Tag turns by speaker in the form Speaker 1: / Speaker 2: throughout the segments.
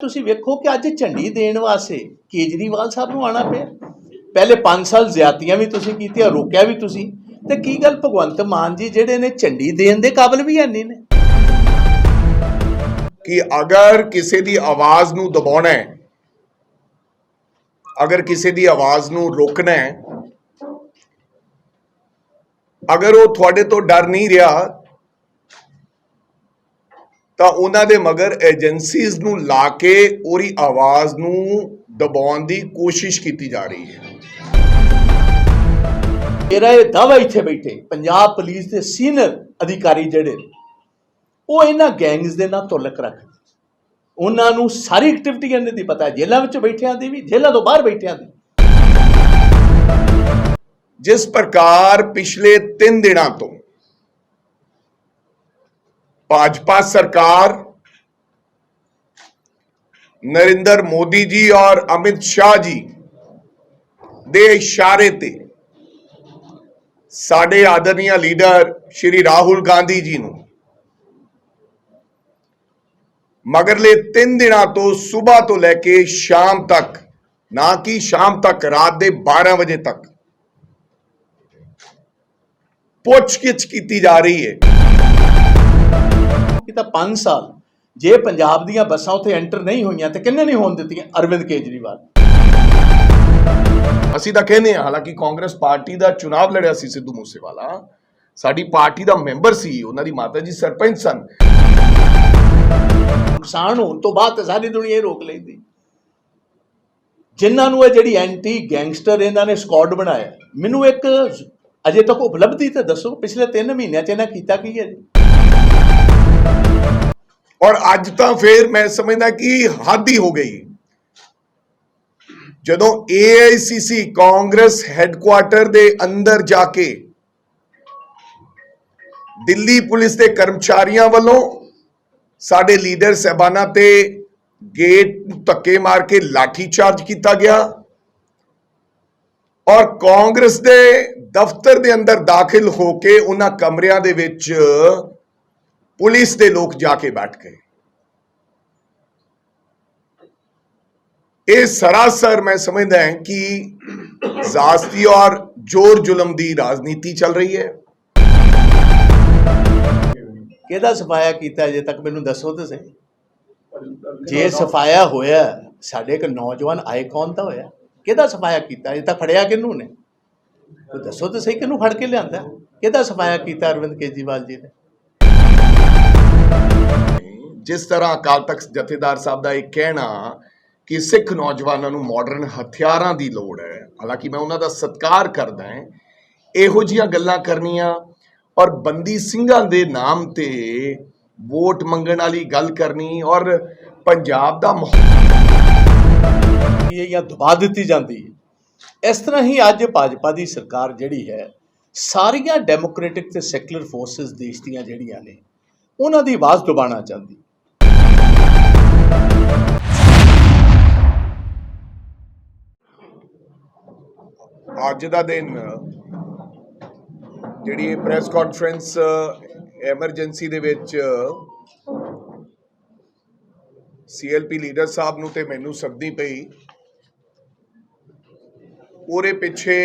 Speaker 1: ਤੁਸੀਂ ਵੇਖੋ ਕਿ ਅੱਜ ਝੰਡੀ ਦੇਣ ਵਾਸਤੇ ਕੇਜਰੀਵਾਲ ਸਾਹਿਬ ਨੂੰ ਆਣਾ ਪਿਆ। ਪਹਿਲੇ 5 ਸਾਲ ਜ਼ਿਆਦਤੀਆਂ ਵੀ ਤੁਸੀਂ ਕੀਤੀਆਂ, ਰੋਕਿਆ ਵੀ ਤੁਸੀਂ, ਤੇ ਕੀ ਗੱਲ ਭਗਵੰਤ ਮਾਨ ਜੀ ਜਿਹੜੇ ਨੇ ਝੰਡੀ ਦੇਣ ਦੇ ਕਾਬਿਲ ਵੀ ਨਹੀਂ ਨੇ।
Speaker 2: कि अगर किसी दी आवाज नूं दबाउणा है, अगर किसी दी आवाज नूं रोकना है, अगर वो तुहाडे तो डर नहीं रहा ਤਾਂ ਉਹਨਾਂ ਦੇ ਮਗਰ ਏਜੰਸੀਜ਼ ਨੂੰ ਲਾ ਕੇ ਉਹਦੀ ਆਵਾਜ਼ ਨੂੰ ਦਬਾਉਣ ਦੀ ਕੋਸ਼ਿਸ਼ ਕੀਤੀ ਜਾ ਰਹੀ ਹੈ।
Speaker 1: ਮੇਰਾ ਇਹ ਦਾਅਵਾ ਇੱਥੇ ਬੈਠੇ ਪੰਜਾਬ ਪੁਲਿਸ ਦੇ ਸੀਨੀਅਰ ਅਧਿਕਾਰੀ ਜਿਹੜੇ ਉਹ ਇਹਨਾਂ ਗੈਂਗਸ ਦੇ ਨਾਲ ਤੁਲਕ ਰੱਖਦੇ, ਉਹਨਾਂ ਨੂੰ ਸਾਰੀ ਐਕਟੀਵਿਟੀ ਇਹਨਾਂ ਦੀ ਪਤਾ ਹੈ, ਜੇਲ੍ਹਾਂ ਵਿੱਚ ਬੈਠਿਆਂ ਦੀ ਵੀ, ਜੇਲ੍ਹਾਂ ਤੋਂ ਬਾਹਰ ਬੈਠਿਆਂ ਦੀ।
Speaker 2: ਜਿਸ ਪ੍ਰਕਾਰ ਪਿਛਲੇ 3 ਦਿਨਾਂ ਤੋਂ भाजपा सरकार नरेंद्र मोदी जी और अमित शाह जी दे इशारे ते साडे आदरणीय लीडर श्री राहुल गांधी जी नूं मगरले 3 दिनां तो सुबह तो लैके शाम तक, ना कि शाम तक, रात दे 12 बजे तक पुछगिछ की जा रही है।
Speaker 1: ਤਾਂ 5 ਸਾਲ ਜੇ ਪੰਜਾਬ ਦੀਆਂ ਬੱਸਾਂ ਉੱਥੇ ਐਂਟਰ ਨਹੀਂ ਹੋਈਆਂ ਤੇ ਕਿੰਨੇ ਨਹੀਂ ਹੋਣ ਦਿੱਤੀਆਂ ਅਰਵਿੰਦ ਕੇਜਰੀਵਾਲ।
Speaker 2: ਅਸੀਂ ਤਾਂ ਕਹਿੰਦੇ ਹਾਂ, ਹਾਲਾਂਕਿ ਕਾਂਗਰਸ ਪਾਰਟੀ ਦਾ ਚੁਣਾਵ ਲੜਿਆ ਸੀ ਸਿੱਧੂ ਮੂਸੇਵਾਲਾ, ਸਾਡੀ ਪਾਰਟੀ ਦਾ ਮੈਂਬਰ ਸੀ, ਉਹਨਾਂ ਦੀ ਮਾਤਾ ਜੀ ਸਰਪੰਚ ਸਨ।
Speaker 1: ਨੁਕਸਾਨ ਹੋਣ ਤੋਂ ਬਾਅਦ ਤਾਂ ਸਾਰੀ ਦੁਨੀਆ ਹੀ ਰੋਕ ਲੈਂਦੀ। ਜਿਨ੍ਹਾਂ ਨੂੰ ਇਹ ਜਿਹੜੀ ਐਂਟੀ ਗੈਂਗਸਟਰ ਇਹਨਾਂ ਨੇ ਸਕੁਆਡ ਬਣਾਇਆ, ਮੈਨੂੰ ਇੱਕ ਅਜੇ ਤੱਕ ਉਪਲਬਧੀ ਤਾਂ ਦੱਸੋ ਪਿਛਲੇ 3 ਮਹੀਨਿਆਂ 'ਚ ਇਹਨਾਂ ਕੀਤਾ ਕੀ ਹੈ ਜੀ?
Speaker 2: और अज तो फिर मैं समझदा कि हद ही हो गई। जदों AICC कांग्रेस हैडक्वार्टर दे अंदर जाके दिल्ली पुलिस के कर्मचारियों वालों साडे लीडर साहबाना ते गेट धक्के मार के लाठी चार्ज किया गया और कांग्रेस दे दफ्तर दे अंदर दाखिल होके उन्हां कमरियां दे विच पुलिस के लोग जाके बैठ गए। ये सरासर मैं समझदा है कि ज़ाती और जोर जुल्म की राजनीति चल रही है।
Speaker 1: किहदा सफाया कीता अजे तक मैनूं दसो तो सही। जे सफाया होया साडे एक नौजवान आए कौन दा होया, किहदा सफाया कीता अजे तक फड़िया किनू ने? दसो तो सही, किनू फड़ के लिआंदा, किहदा सफाया कीता अरविंद केजरीवाल जी ने?
Speaker 2: जिस तरह अकाल तख्त जथेदार साहब का एक कहना कि सिख नौजवानों को मॉडर्न हथियारों की लोड़ है, हालांकि मैं उन्हों का सत्कार करदा है, इहो जिहियां गल्लां करनियां और बंदी ਸਿੰਘਾਂ ਦੇ नाम ते वोट मंगण वाली गल करनी और पंजाब दा
Speaker 1: या दबा दी जाती है। इस तरह ही अज भाजपा की सरकार जिहड़ी है सारिया डेमोक्रेटिक ते सैकुलर फोर्सिस देश दियां जिहड़ियां ने उन्हां दी आवाज़ दबाना चाहती।
Speaker 2: अज दा दिन जिहड़ी प्रेस कॉन्फ्रेंस एमरजेंसी दे विच CLP लीडर साहब नूं ते मैनूं सदनी पई, ਉਹਦੇ ਪਿੱਛੇ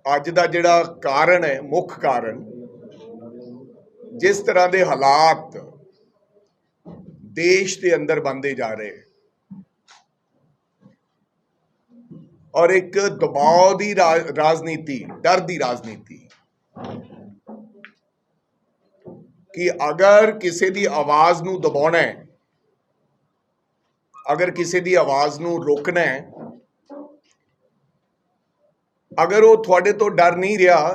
Speaker 2: ਅੱਜ ਦਾ ਜਿਹੜਾ ਕਾਰਨ ਹੈ, ਮੁੱਖ ਕਾਰਨ ਜਿਸ ਤਰ੍ਹਾਂ ਦੇ ਹਾਲਾਤ ਦੇਸ਼ ਦੇ ਅੰਦਰ ਬਣਦੇ ਜਾ ਰਹੇ और एक दबाव की राजनीति, डर की राजनीति कि अगर किसी की आवाज नूं दबाउणा है, अगर किसी की आवाज नूं रोकना है, अगर वो तुहाडे तो डर नहीं रहा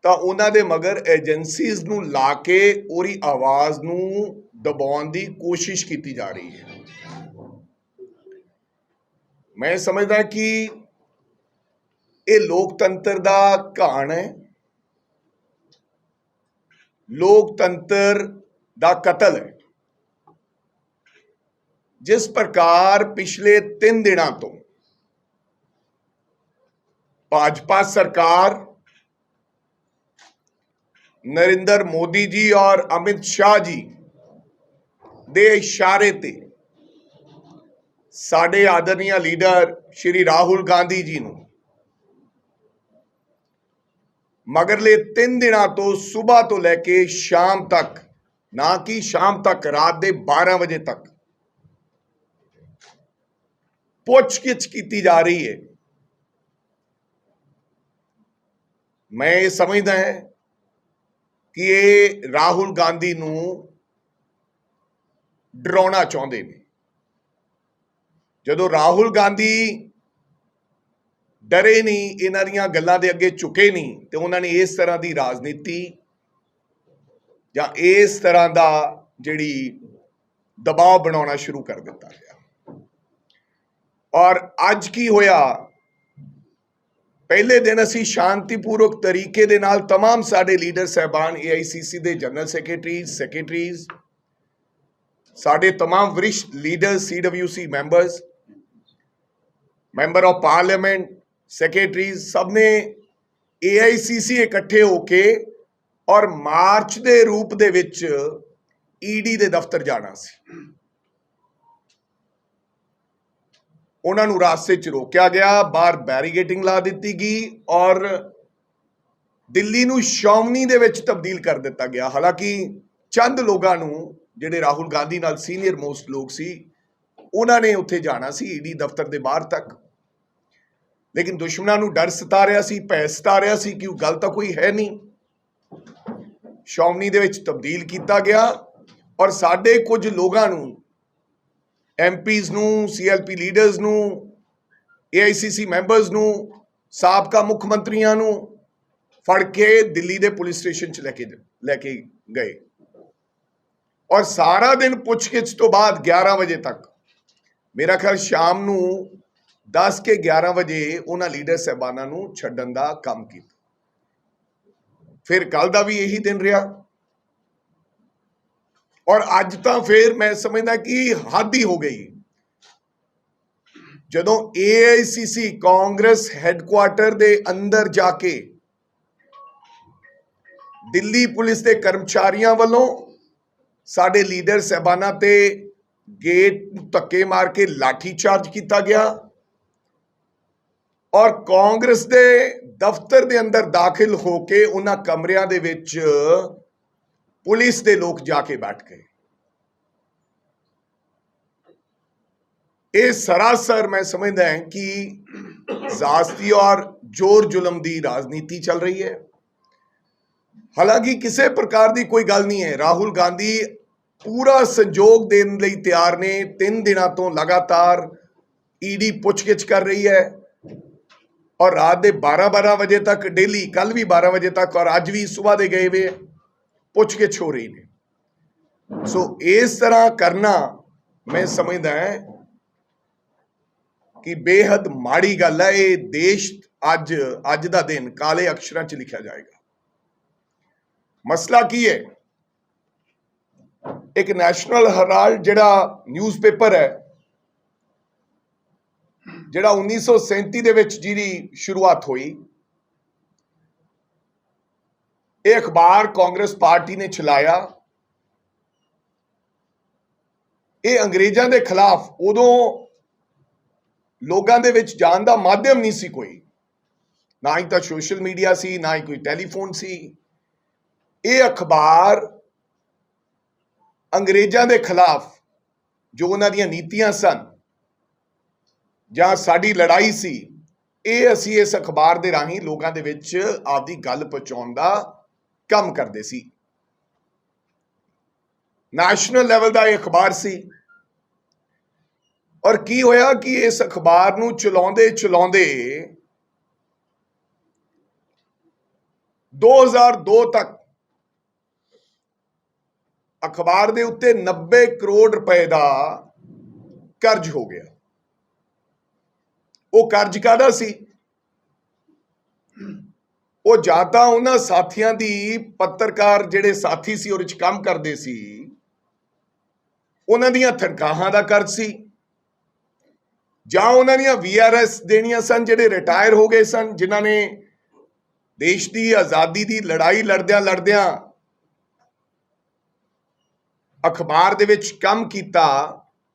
Speaker 2: तो उन्हां दे मगर एजेंसीज नूं ला के उहदी आवाज नूं दबाउण दी कोशिश की जा रही है। मैं समझदा कि ये लोकतंत्र का घाण है, लोकतंत्र का कतल है। जिस प्रकार पिछले 3 दिनों तो भाजपा सरकार ਨਰਿੰਦਰ ਮੋਦੀ ਜੀ ਔਰ ਅਮਿਤ ਸ਼ਾਹ ਜੀ ਦੇ ਇਸ਼ਾਰੇ ਤੇ ਸਾਡੇ ਆਦਰਨੀय ਲੀਡਰ ਸ਼੍ਰੀ ਰਾਹੁਲ ਗਾਂਧੀ ਜੀ ਨੂੰ ਮਗਰਲੇ 3 ਦਿਨਾਂ ਤੋਂ ਸਵੇਰ ਤੋਂ ਲੈ ਕੇ ਸ਼ਾਮ ਤੱਕ, ਨਾ ਕਿ ਸ਼ਾਮ ਤੱਕ, ਰਾਤ ਦੇ 12 ਵਜੇ ਤੱਕ ਪੁੱਛਗਿੱਛ ਕੀਤੀ ਜਾ ਰਹੀ ਹੈ। ਮੈਂ ਇਹ ਸਮਝਦਾ ਹਾਂ ਕਿ ਇਹ ਰਾਹੁਲ ਗਾਂਧੀ ਨੂੰ ਡਰਾਉਣਾ ਚਾਹੁੰਦੇ ਨੇ। ਜਦੋਂ ਰਾਹੁਲ ਗਾਂਧੀ ਡਰੇ ਨਹੀਂ, ਇਹਨਾਂ ਦੀਆਂ ਗੱਲਾਂ ਦੇ ਅੱਗੇ ਝੁਕੇ ਨਹੀਂ, ਤੇ ਉਹਨਾਂ ਨੇ ਇਸ ਤਰ੍ਹਾਂ ਦੀ ਰਾਜਨੀਤੀ ਜਾਂ ਇਸ ਤਰ੍ਹਾਂ ਦਾ ਜਿਹੜੀ ਦਬਾਅ ਬਣਾਉਣਾ ਸ਼ੁਰੂ ਕਰ ਦਿੱਤਾ ਗਿਆ। ਔਰ ਅੱਜ ਕੀ ਹੋਇਆ, ਪਹਿਲੇ ਦਿਨ ਅਸੀਂ ਸ਼ਾਂਤੀਪੂਰਵਕ ਤਰੀਕੇ ਦੇ ਨਾਲ तमाम ਸਾਡੇ ਲੀਡਰ ਸਾਹਿਬਾਨ, AICC ਦੇ ਜਨਰਲ ਸੈਕਟਰੀਜ਼, ਸਾਡੇ तमाम ਵਰਿਸ਼ਠ leader, CWC members, member of parliament, secretaries, ਸਭ ਨੇ AICC ਇਕੱਠੇ ਹੋ ਕੇ ਔਰ ਮਾਰਚ ਦੇ ਰੂਪ ਦੇ ਵਿੱਚ ED ਦੇ ਦਫ਼ਤਰ ਜਾਣਾ ਸੀ। ਉਹਨਾਂ ਨੂੰ ਰਾਸਤੇ 'ਚ ਰੋਕਿਆ ਗਿਆ, ਬਾਹਰ ਬੈਰੀਗੇਟਿੰਗ ਲਾ ਦਿੱਤੀ ਗਈ ਔਰ ਦਿੱਲੀ ਨੂੰ ਸ਼ੌਮਨੀ ਦੇ ਵਿੱਚ ਤਬਦੀਲ ਕਰ ਦਿੱਤਾ ਗਿਆ। ਹਾਲਾਂਕਿ ਚੰਦ ਲੋਕਾਂ ਨੂੰ, ਜਿਹੜੇ ਰਾਹੁਲ ਗਾਂਧੀ ਨਾਲ ਸੀਨੀਅਰ ਮੋਸਟ ਲੋਕ ਸੀ, ਉਹਨਾਂ ਨੇ ਉੱਥੇ ਜਾਣਾ ਸੀ ED ਦਫ਼ਤਰ ਦੇ ਬਾਹਰ ਤੱਕ, ਲੇਕਿਨ ਦੁਸ਼ਮਣਾਂ ਨੂੰ ਡਰ ਸਤਾ ਰਿਹਾ ਸੀ, ਭੈ ਸਤਾ ਰਿਹਾ ਸੀ ਕਿ ਉਹ ਗੱਲ ਤਾਂ ਕੋਈ ਹੈ ਨਹੀਂ। ਸ਼ੌਮਨੀ ਦੇ ਵਿੱਚ ਤਬਦੀਲ ਕੀਤਾ ਗਿਆ ਔਰ ਸਾਡੇ ਕੁਝ ਲੋਕਾਂ ਨੂੰ, MPs ਨੂੰ, CLP ਲੀਡਰਸ ਨੂੰ, AICC ਮੈਂਬਰਸ ਨੂੰ, ਸਾਬਕਾ ਮੁੱਖ ਮੰਤਰੀਆਂ ਨੂੰ ਫੜ ਕੇ ਦਿੱਲੀ ਦੇ ਪੁਲਿਸ ਸਟੇਸ਼ਨ 'ਚ ਲੈ ਕੇ ਗਏ ਔਰ ਸਾਰਾ ਦਿਨ ਪੁੱਛਗਿੱਛ ਤੋਂ ਬਾਅਦ 11 ਵਜੇ ਤੱਕ, ਮੇਰਾ ਖਿਆਲ ਸ਼ਾਮ ਨੂੰ 10 ਕੇ 11 ਵਜੇ ਉਹਨਾਂ ਲੀਡਰ ਸਾਹਿਬਾਨਾਂ ਨੂੰ ਛੱਡਣ ਦਾ ਕੰਮ ਕੀਤਾ। ਫਿਰ ਕੱਲ ਦਾ ਵੀ ਇਹੀ ਦਿਨ ਰਿਹਾ ਔਰ ਅੱਜ ਤਾਂ ਫਿਰ ਮੈਂ ਸਮਝਦਾ ਕਿ ਹੱਦ ਹੀ ਹੋ ਗਈ। ਜਦੋਂ AICC ਕਾਂਗਰਸ ਹੈੱਡਕੁਆਰਟਰ ਦੇ ਅੰਦਰ ਜਾ ਕੇ ਦਿੱਲੀ ਪੁਲਿਸ ਦੇ ਕਰਮਚਾਰੀਆਂ ਵੱਲੋਂ ਸਾਡੇ ਲੀਡਰ ਸਾਹਿਬਾਨਾਂ ਤੇ ਗੇਟ ਧੱਕੇ ਮਾਰ ਕੇ ਲਾਠੀ ਚਾਰਜ ਕੀਤਾ ਗਿਆ ਔਰ ਕਾਂਗਰਸ ਦੇ ਦਫ਼ਤਰ ਦੇ ਅੰਦਰ ਦਾਖਲ ਹੋ ਕੇ ਉਹਨਾਂ ਕਮਰਿਆਂ ਦੇ ਵਿੱਚ ਪੁਲਿਸ ਦੇ ਲੋਕ ਜਾ ਕੇ ਬੈਠ ਗਏ। ਇਹ ਸਰਾਸਰ ਮੈਂ ਸਮਝਦਾ ਹਾਂ ਕਿ ਜ਼ਾਤੀ ਔਰ ਜ਼ੋਰ ਜ਼ੁਲਮ ਦੀ ਰਾਜਨੀਤੀ ਚੱਲ ਰਹੀ ਹੈ। ਹਾਲਾਂਕਿ ਕਿਸੇ ਪ੍ਰਕਾਰ ਦੀ ਕੋਈ ਗੱਲ ਨਹੀਂ ਹੈ। ਰਾਹੁਲ ਗਾਂਧੀ ਪੂਰਾ ਸਹਿਯੋਗ ਦੇਣ ਲਈ ਤਿਆਰ ਨੇ। 3 ਦਿਨਾਂ ਤੋਂ ਲਗਾਤਾਰ ED ਪੁੱਛਗਿੱਛ ਕਰ ਰਹੀ ਹੈ ਔਰ ਰਾਤ ਦੇ 12 ਵਜੇ ਤੱਕ ਡੇਲੀ, ਕੱਲ ਵੀ 12 ਵਜੇ ਤੱਕ ਔਰ ਅੱਜ ਵੀ ਸਵੇਰ ਦੇ ਗਏ ਵੇ ਪੁੱਛਗਿੱਛ ਹੋ ਰਹੀ ਨੇ। ਸੋ ਇਸ ਤਰ੍ਹਾਂ ਕਰਨਾ ਮੈਂ ਸਮਝਦਾ ਹੈ ਕਿ ਬੇਹੱਦ ਮਾੜੀ ਗੱਲ ਹੈ। ਇਹ ਦੇਸ਼ ਅੱਜ ਦਾ ਦਿਨ ਕਾਲੇ ਅਕਸ਼ਰਾਂ 'ਚ ਲਿਖਿਆ ਜਾਏਗਾ। ਮਸਲਾ ਕੀ ਹੈ? ਇੱਕ ਨੈਸ਼ਨਲ ਹੈਰਾਲਡ ਜਿਹੜਾ ਨਿਊਜ਼ਪੇਪਰ ਹੈ, ਜਿਹੜਾ 1937 ਦੇ ਵਿੱਚ ਜਿਹਦੀ ਸ਼ੁਰੂਆਤ ਹੋਈ, ਇਹ ਅਖਬਾਰ ਕਾਂਗਰਸ ਪਾਰਟੀ ਨੇ ਚਲਾਇਆ। ਇਹ ਅੰਗਰੇਜ਼ਾਂ ਦੇ ਖਿਲਾਫ ਉਦੋਂ ਲੋਕਾਂ ਦੇ ਵਿੱਚ ਜਾਣ ਦਾ ਮਾਧਿਅਮ ਨਹੀਂ ਸੀ ਕੋਈ, ਨਾ ਹੀ ਤਾਂ ਸੋਸ਼ਲ ਮੀਡੀਆ ਸੀ, ਨਾ ਹੀ ਕੋਈ ਟੈਲੀਫੋਨ ਸੀ। ਇਹ ਅਖਬਾਰ ਅੰਗਰੇਜ਼ਾਂ ਦੇ ਖਿਲਾਫ ਜੋ ਉਹਨਾਂ ਦੀਆਂ ਨੀਤੀਆਂ ਸਨ ਜਾਂ ਸਾਡੀ ਲੜਾਈ ਸੀ, ਇਹ ਅਸੀਂ ਇਸ ਅਖਬਾਰ ਦੇ ਰਾਹੀਂ ਲੋਕਾਂ ਦੇ ਵਿੱਚ ਆਪਦੀ ਗੱਲ ਪਹੁੰਚਾਉਣ ਦਾ ਕੰਮ ਕਰਦੇ ਸੀ। ਨੈਸ਼ਨਲ ਲੈਵਲ ਦਾ ਇਹ ਅਖਬਾਰ ਸੀ ਔਰ ਕੀ ਹੋਇਆ ਕਿ ਇਸ ਅਖਬਾਰ ਨੂੰ ਚਲਾਉਂਦੇ 2002 ਤੱਕ ਅਖਬਾਰ ਦੇ ਉੱਤੇ 90 ਕਰੋੜ ਰੁਪਏ ਦਾ ਕਰਜ਼ ਹੋ ਗਿਆ। ਉਹ ਕਰਜ਼ ਕਾਹਦਾ ਸੀ? ਉਹ ਜਾਂ ਤਾਂ ਉਹਨਾਂ ਸਾਥੀਆਂ ਦੀ, ਪੱਤਰਕਾਰ ਜਿਹੜੇ ਸਾਥੀ ਸੀ ਉਹਦੇ 'ਚ ਕੰਮ ਕਰਦੇ ਸੀ, ਉਹਨਾਂ ਦੀਆਂ ਤਨਖਾਹਾਂ ਦਾ ਕਰਜ਼ ਸੀ, ਜਾਂ ਉਹਨਾਂ ਦੀਆਂ VRS ਦੇਣੀਆਂ ਸਨ ਜਿਹੜੇ ਰਿਟਾਇਰ ਹੋ ਗਏ ਸਨ, ਜਿਨ੍ਹਾਂ ਨੇ ਦੇਸ਼ ਦੀ ਆਜ਼ਾਦੀ ਦੀ ਲੜਾਈ ਲੜਦਿਆਂ ਅਖਬਾਰ ਦੇ ਵਿੱਚ ਕੰਮ ਕੀਤਾ,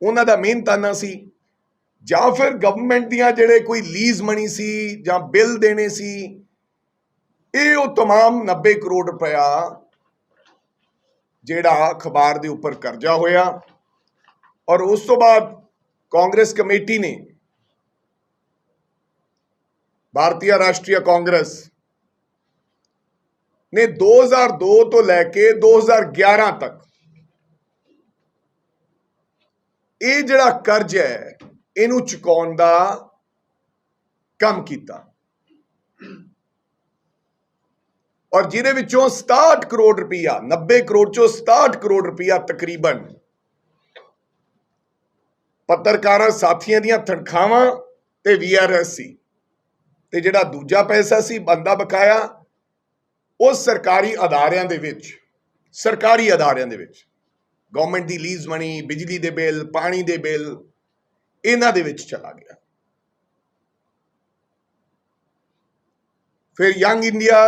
Speaker 2: ਉਹਨਾਂ ਦਾ ਮਿਹਨਤਾਨਾ ਸੀ, ਜਾਂ ਫਿਰ ਗਵਰਨਮੈਂਟ ਦੀਆਂ ਜਿਹੜੇ ਕੋਈ ਲੀਜ਼ ਮਨੀ ਸੀ ਜਾਂ ਬਿੱਲ ਦੇਣੇ ਸੀ, ਇਹ ਉਹ तमाम 90 ਕਰੋੜ ਰੁਪਇਆ ਜਿਹੜਾ ਅਖਬਾਰ ਦੇ ਉੱਪਰ ਕਰਜ਼ਾ ਹੋਇਆ। ਔਰ ਉਸ ਤੋਂ ਬਾਅਦ ਕਾਂਗਰਸ ਕਮੇਟੀ ਨੇ, ਭਾਰਤੀ ਰਾਸ਼ਟਰੀ ਕਾਂਗਰਸ ਨੇ 2002 ਤੋਂ ਲੈ ਕੇ 2011 ਤੱਕ ਇਹ ਜਿਹੜਾ ਕਰਜ਼ ਹੈ ਇਹਨੂੰ ਚੁਕਾਉਣ ਦਾ ਕੰਮ ਕੀਤਾ, ਔਰ ਜਿਹਦੇ ਵਿੱਚੋਂ 67 ਕਰੋੜ ਰੁਪਇਆ, 90 ਕਰੋੜ ਚੋਂ 67 ਕਰੋੜ ਰੁਪਇਆ ਤਕਰੀਬਨ ਪੱਤਰਕਾਰਾਂ ਸਾਥੀਆਂ ਦੀਆਂ ਤਨਖਾਹਾਂ ਤੇ VRS ਸੀ, ਤੇ ਜਿਹੜਾ ਦੂਜਾ ਪੈਸਾ ਸੀ ਬੰਦਾ ਬਕਾਇਆ, ਉਹ ਸਰਕਾਰੀ ਅਦਾਰਿਆਂ ਦੇ ਵਿੱਚ ਗਵਰਨਮੈਂਟ ਦੀ ਲੀਜ਼ ਮਨੀ, ਬਿਜਲੀ ਦੇ ਬਿੱਲ, ਪਾਣੀ ਦੇ ਬਿੱਲ, ਇਹਨਾਂ ਦੇ ਵਿੱਚ ਚਲਾ ਗਿਆ। ਫਿਰ ਯੰਗ ਇੰਡੀਆ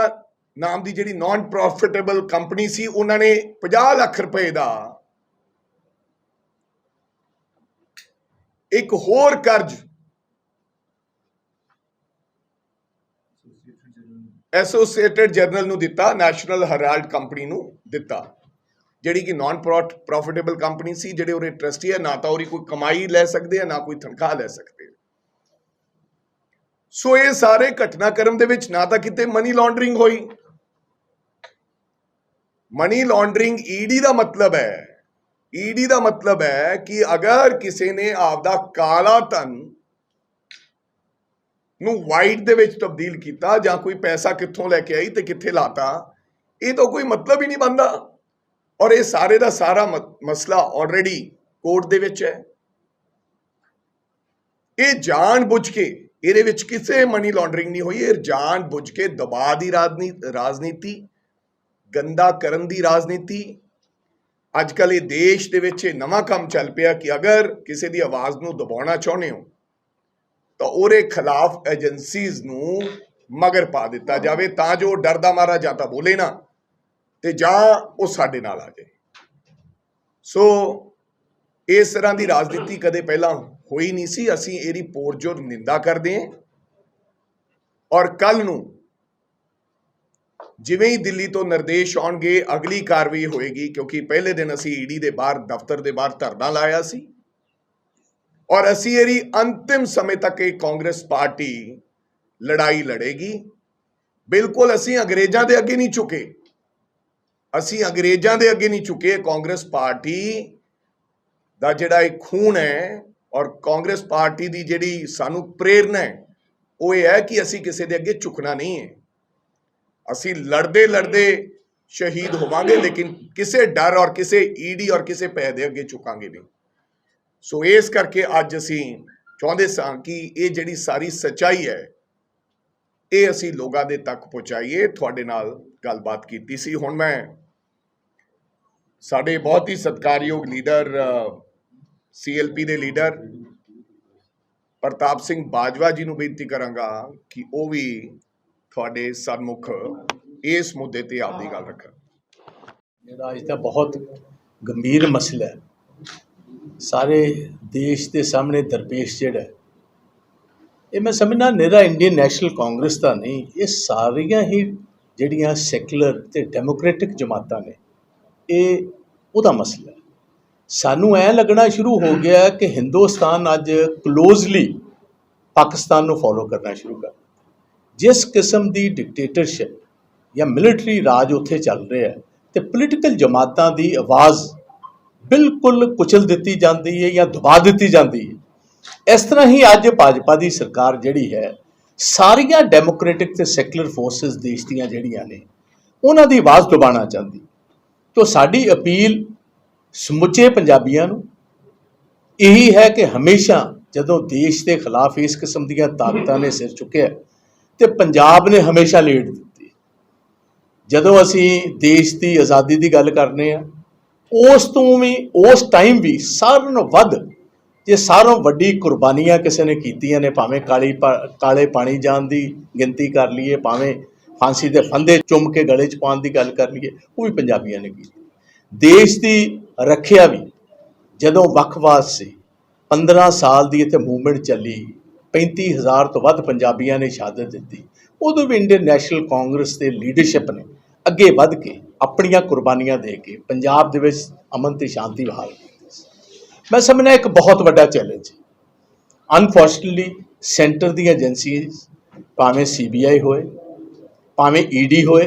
Speaker 2: ਨਾਮ ਦੀ ਜਿਹੜੀ ਨਾਨ ਪ੍ਰੋਫਿਟੇਬਲ ਕੰਪਨੀ ਸੀ, ਉਹਨਾਂ ਨੇ 50 ਲੱਖ ਰੁਪਏ ਦਾ ਇੱਕ ਹੋਰ ਕਰਜ਼ ਐਸੋਸੀਏਟਡ ਜਰਨਲ ਨੂੰ ਦਿੱਤਾ, ਨੈਸ਼ਨਲ ਹੈਰਾਲਡ ਕੰਪਨੀ ਨੂੰ ਦਿੱਤਾ, ਜਿਹੜੀ ਕਿ ਨਾਨ ਪ੍ਰੋਫਿਟੇਬਲ ਕੰਪਨੀ ਸੀ। ਜਿਹੜੇ ਉਹਦੇ ਟਰਸਟੀ ਹੈ, ਨਾ ਤਾਂ ਉਹਦੀ ਕੋਈ ਕਮਾਈ ਲੈ ਸਕਦੇ ਆ, ਨਾ ਕੋਈ ਤਨਖਾਹ ਲੈ ਸਕਦੇ। ਸੋ ਇਹ ਸਾਰੇ ਘਟਨਾਕ੍ਰਮ ਦੇ ਵਿੱਚ ਨਾ ਤਾਂ ਕਿਤੇ ਮਨੀ ਲਾਂਡਰਿੰਗ ਹੋਈ। ਮਨੀ ਲਾਂਡਰਿੰਗ ਈਡੀ ਦਾ ਮਤਲਬ ਹੈ ਕਿ ਅਗਰ ਕਿਸੇ ਨੇ ਆਪਦਾ ਕਾਲਾ ਧਨ ਨੂੰ ਵਾਈਟ ਦੇ ਵਿੱਚ ਤਬਦੀਲ ਕੀਤਾ, ਜਾਂ ਕੋਈ ਪੈਸਾ ਕਿੱਥੋਂ ਲੈ ਕੇ ਆਈ ਤੇ ਕਿੱਥੇ ਲਾਤਾ, ਇਹ ਤਾਂ ਕੋਈ ਮਤਲਬ ਹੀ ਨਹੀਂ ਬਣਦਾ। ਔਰ ਇਹ ਸਾਰੇ ਦਾ ਸਾਰਾ ਮਸਲਾ ਆਲਰੇਡੀ ਕੋਰਟ ਦੇ ਵਿੱਚ ਹੈ। ਇਹ ਜਾਣ ਬੁੱਝ ਕੇ, ਇਹਦੇ ਵਿੱਚ ਕਿਸੇ ਮਨੀ ਲਾਂਡਰਿੰਗ ਨਹੀਂ ਹੋਈ, ਇਹ ਜਾਣ ਬੁੱਝ ਕੇ ਦਬਾਅ ਦੀ ਰਾਜਨੀਤੀ, ਗੰਦਾ ਕਰਨ ਦੀ ਰਾਜਨੀਤੀ। ਅੱਜ ਕੱਲ੍ਹ ਇਹ ਦੇਸ਼ ਦੇ ਵਿੱਚ ਇਹ ਨਵਾਂ ਕੰਮ ਚੱਲ ਪਿਆ ਕਿ ਅਗਰ ਕਿਸੇ ਦੀ ਆਵਾਜ਼ ਨੂੰ ਦਬਾਉਣਾ ਚਾਹੁੰਦੇ ਹੋ ਤਾਂ ਉਹਦੇ ਖਿਲਾਫ ਏਜੰਸੀਜ਼ ਨੂੰ ਮਗਰ ਪਾ ਦਿੱਤਾ ਜਾਵੇ, ਤਾਂ ਜੋ ਡਰਦਾ ਮਾਰਾ ਜਾਂ ਤਾਂ ਬੋਲੇ ਨਾ, ਤੇ ਜਾਂ ਉਹ ਸਾਡੇ ਨਾਲ ਆ ਜਾਏ। ਸੋ ਇਸ ਤਰ੍ਹਾਂ ਦੀ ਰਾਜਨੀਤੀ ਕਦੇ ਪਹਿਲਾਂ ਹੋਈ ਨਹੀਂ ਸੀ। ਅਸੀਂ ਇਹਦੀ ਪੁਰਜੋਰ ਨਿੰਦਾ ਕਰਦੇ ਹਾਂ। ਔਰ ਕੱਲ ਨੂੰ ਜਿਵੇਂ ਹੀ ਦਿੱਲੀ ਤੋਂ ਨਿਰਦੇਸ਼ ਆਉਣਗੇ, ਅਗਲੀ ਕਾਰਵਾਈ ਹੋਏਗੀ, ਕਿਉਂਕਿ ਪਹਿਲੇ ਦਿਨ ਅਸੀਂ ਈਡੀ ਦੇ ਬਾਹਰ, ਦਫ਼ਤਰ ਦੇ ਬਾਹਰ ਧਰਨਾ ਲਾਇਆ ਸੀ, ਔਰ ਅਸੀਂ ਇਹਦੀ ਅੰਤਿਮ ਸਮੇਂ ਤੱਕ ਇਹ ਕਾਂਗਰਸ ਪਾਰਟੀ ਲੜਾਈ ਲੜੇਗੀ। ਬਿਲਕੁਲ ਅਸੀਂ ਅੰਗਰੇਜ਼ਾਂ ਦੇ ਅੱਗੇ ਨਹੀਂ ਝੁਕੇ। ਕਾਂਗਰਸ ਪਾਰਟੀ ਦਾ ਜਿਹੜਾ ਇਹ ਖੂਨ ਹੈ, ਔਰ ਕਾਂਗਰਸ ਪਾਰਟੀ ਦੀ ਜਿਹੜੀ ਸਾਨੂੰ ਪ੍ਰੇਰਨਾ ਹੈ, ਉਹ ਇਹ ਹੈ ਕਿ ਅਸੀਂ ਕਿਸੇ ਦੇ ਅੱਗੇ ਝੁਕਣਾ ਨਹੀਂ ਹੈ। ਅਸੀਂ ਲੜਦੇ ਸ਼ਹੀਦ ਹੋਵਾਂਗੇ, ਲੇਕਿਨ ਕਿਸੇ ਡਰ ਔਰ ਕਿਸੇ ਈਡੀ ਔਰ ਕਿਸੇ ਭੈ ਦੇ ਅੱਗੇ ਝੁਕਾਂਗੇ ਨਹੀਂ। ਸੋ ਇਸ ਕਰਕੇ ਅੱਜ ਅਸੀਂ ਚਾਹੁੰਦੇ ਸਾਂ ਕਿ ਇਹ ਜਿਹੜੀ ਸਾਰੀ ਸੱਚਾਈ ਹੈ, ਇਹ ਅਸੀਂ ਲੋਕਾਂ ਦੇ ਤੱਕ ਪਹੁੰਚਾਈਏ। ਤੁਹਾਡੇ ਨਾਲ ਗੱਲਬਾਤ ਕੀਤੀ ਸੀ। ਹੁਣ ਮੈਂ ਸਾਡੇ ਬਹੁਤ ਹੀ ਸਤਿਕਾਰਯੋਗ ਲੀਡਰ, CLP ਦੇ ਲੀਡਰ ਪ੍ਰਤਾਪ ਸਿੰਘ ਬਾਜਵਾ ਜੀ ਨੂੰ ਬੇਨਤੀ ਕਰਾਂਗਾ ਕਿ ਉਹ ਵੀ ਤੁਹਾਡੇ ਸਨਮੁਖ ਇਸ ਮੁੱਦੇ ਤੇ ਆਪਦੀ ਗੱਲ ਰੱਖਣ।
Speaker 1: ਜਿਹੜਾ ਅੱਜ ਦਾ ਬਹੁਤ ਗੰਭੀਰ ਮਸਲਾ ਹੈ, ਸਾਰੇ ਦੇਸ਼ ਦੇ ਸਾਹਮਣੇ ਦਰਪੇਸ਼ ਜਿਹੜਾ, ਇਹ ਮੈਂ ਸਮਝਣਾ ਨਿਰਾ ਇੰਡੀਅਨ ਨੈਸ਼ਨਲ ਕਾਂਗਰਸ ਦਾ ਨਹੀਂ, ਇਹ ਸਾਰੀਆਂ ਹੀ ਜਿਹੜੀਆਂ ਸੈਕੂਲਰ ਤੇ ਡੈਮੋਕ੍ਰੈਟਿਕ ਜਮਾਤਾਂ ਨੇ, ਇਹ ਉਹਦਾ ਮਸਲਾ ਹੈ। ਸਾਨੂੰ ਐਂ ਲੱਗਣਾ ਸ਼ੁਰੂ ਹੋ ਗਿਆ ਕਿ ਹਿੰਦੁਸਤਾਨ ਅੱਜ ਕਲੋਜ਼ਲੀ ਪਾਕਿਸਤਾਨ ਨੂੰ ਫੋਲੋ ਕਰਨਾ ਸ਼ੁਰੂ ਕਰ। ਜਿਸ ਕਿਸਮ ਦੀ ਡਿਕਟੇਟਰਸ਼ਿਪ ਜਾਂ ਮਿਲਟਰੀ ਰਾਜ ਉੱਥੇ ਚੱਲ ਰਿਹਾ ਹੈ, ਤੇ ਪੋਲੀਟੀਕਲ ਜਮਾਤਾਂ ਦੀ ਆਵਾਜ਼ ਬਿਲਕੁਲ ਕੁਚਲ ਦਿੱਤੀ ਜਾਂਦੀ ਹੈ ਜਾਂ ਦਬਾ ਦਿੱਤੀ ਜਾਂਦੀ ਹੈ। ਇਸ ਤਰ੍ਹਾਂ ਹੀ ਅੱਜ ਭਾਜਪਾ ਦੀ ਸਰਕਾਰ ਜਿਹੜੀ ਹੈ, ਸਾਰੀਆਂ ਡੈਮੋਕ੍ਰੈਟਿਕ ਤੇ ਸੈਕੂਲਰ ਫੋਰਸਿਸ ਦੇਸ਼ ਦੀਆਂ ਜਿਹੜੀਆਂ ਨੇ, ਉਹਨਾਂ ਦੀ ਆਵਾਜ਼ ਦਬਾਉਣਾ ਚਾਹੁੰਦੀ। ਤਾਂ ਸਾਡੀ ਅਪੀਲ ਸਮੁੱਚੇ ਪੰਜਾਬੀਆਂ ਨੂੰ ਇਹੀ ਹੈ ਕਿ ਹਮੇਸ਼ਾ ਜਦੋਂ ਦੇਸ਼ ਦੇ ਖਿਲਾਫ ਇਸ ਕਿਸਮ ਦੀਆਂ ਤਾਕਤਾਂ ਨੇ ਸਿਰ ਚੁੱਕਿਆ, ਤੇ ਪੰਜਾਬ ਨੇ ਹਮੇਸ਼ਾ ਲੀਡ ਦਿੱਤੀ। ਜਦੋਂ ਅਸੀਂ ਦੇਸ਼ ਦੀ ਆਜ਼ਾਦੀ ਦੀ ਗੱਲ ਕਰਨੇ ਆ, ਉਸ ਟਾਈਮ ਵੀ ਸਾਰਿਆਂ ਨਾਲੋਂ ਵੱਧ, ਜੇ ਸਾਰਿਆਂ ਵੱਡੀ ਕੁਰਬਾਨੀਆਂ ਕਿਸੇ ਨੇ ਕੀਤੀਆਂ ਨੇ, ਭਾਵੇਂ ਕਾਲੇ ਪਾਣੀ ਜਾਣ ਦੀ ਗਿਣਤੀ ਕਰ ਲਈਏ, ਭਾਵੇਂ ਫਾਂਸੀ ਦੇ ਫੰਦੇ ਚੁੰਮ ਕੇ ਗਲੇ 'ਚ ਪਾਉਣ ਦੀ ਗੱਲ ਕਰ ਲਈਏ, ਉਹ ਵੀ ਪੰਜਾਬੀਆਂ ਨੇ ਕੀਤੀ। ਦੇਸ਼ ਦੀ ਰੱਖਿਆ ਵੀ ਜਦੋਂ ਵੱਖਵਾਦ ਸੀ, 15 ਸਾਲ ਦੀ ਇੱਥੇ ਮੂਵਮੈਂਟ ਚੱਲੀ, 35,000 ਤੋਂ ਵੱਧ ਪੰਜਾਬੀਆਂ ਨੇ ਸ਼ਹਾਦਤ ਦਿੱਤੀ, ਉਦੋਂ ਵੀ ਇੰਡੀਅਨ ਨੈਸ਼ਨਲ ਕਾਂਗਰਸ ਦੇ ਲੀਡਰਸ਼ਿਪ ਨੇ ਅੱਗੇ ਵੱਧ ਕੇ ਆਪਣੀਆਂ ਕੁਰਬਾਨੀਆਂ ਦੇ ਕੇ ਪੰਜਾਬ ਦੇ ਵਿੱਚ ਅਮਨ ਤੇ ਸ਼ਾਂਤੀ ਬਹਾਲ ਕੀਤੀ ਸੀ। ਮੈਂ ਸਮਝਦਾ ਇੱਕ ਬਹੁਤ ਵੱਡਾ ਚੈਲੰਜ ਹੈ। ਅਨਫੋਰਚੂਨੇਟਲੀ ਸੈਂਟਰ ਦੀਆਂ ਏਜੰਸੀਜ਼, ਭਾਵੇਂ CBI ਹੋਏ, ਭਾਵੇਂ ED ਹੋਏ,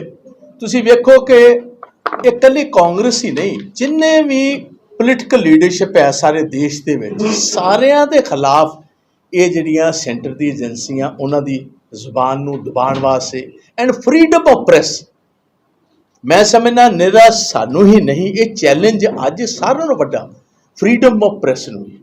Speaker 1: ਤੁਸੀਂ ਵੇਖੋ ਕਿ ਇਹ ਇਕੱਲੀ ਕਾਂਗਰਸ ਹੀ ਨਹੀਂ, ਜਿੰਨੇ ਵੀ ਪੋਲੀਟੀਕਲ ਲੀਡਰਸ਼ਿਪ ਹੈ ਸਾਰੇ ਦੇਸ਼ ਦੇ ਵਿੱਚ, ਸਾਰਿਆਂ ਦੇ ਖਿਲਾਫ ਇਹ ਜਿਹੜੀਆਂ ਸੈਂਟਰ ਦੀ ਏਜੰਸੀਆਂ ਉਹਨਾਂ ਦੀ ਜ਼ੁਬਾਨ ਨੂੰ ਦਬਾਉਣ ਵਾਸਤੇ ਐਂਡ ਫਰੀडम ਆਫ ਪ੍ਰੈਸ, ਮੈਂ ਸਮਝਦਾ ਨਿਰਾ ਸਾਨੂੰ ਹੀ ਨਹੀਂ, ਇਹ ਚੈਲੰਜ ਅੱਜ ਸਾਰਿਆਂ ਨਾਲੋਂ ਵੱਡਾ ਫਰੀडम ਆਫ ਪ੍ਰੈਸ ਨੂੰ ਹੀ,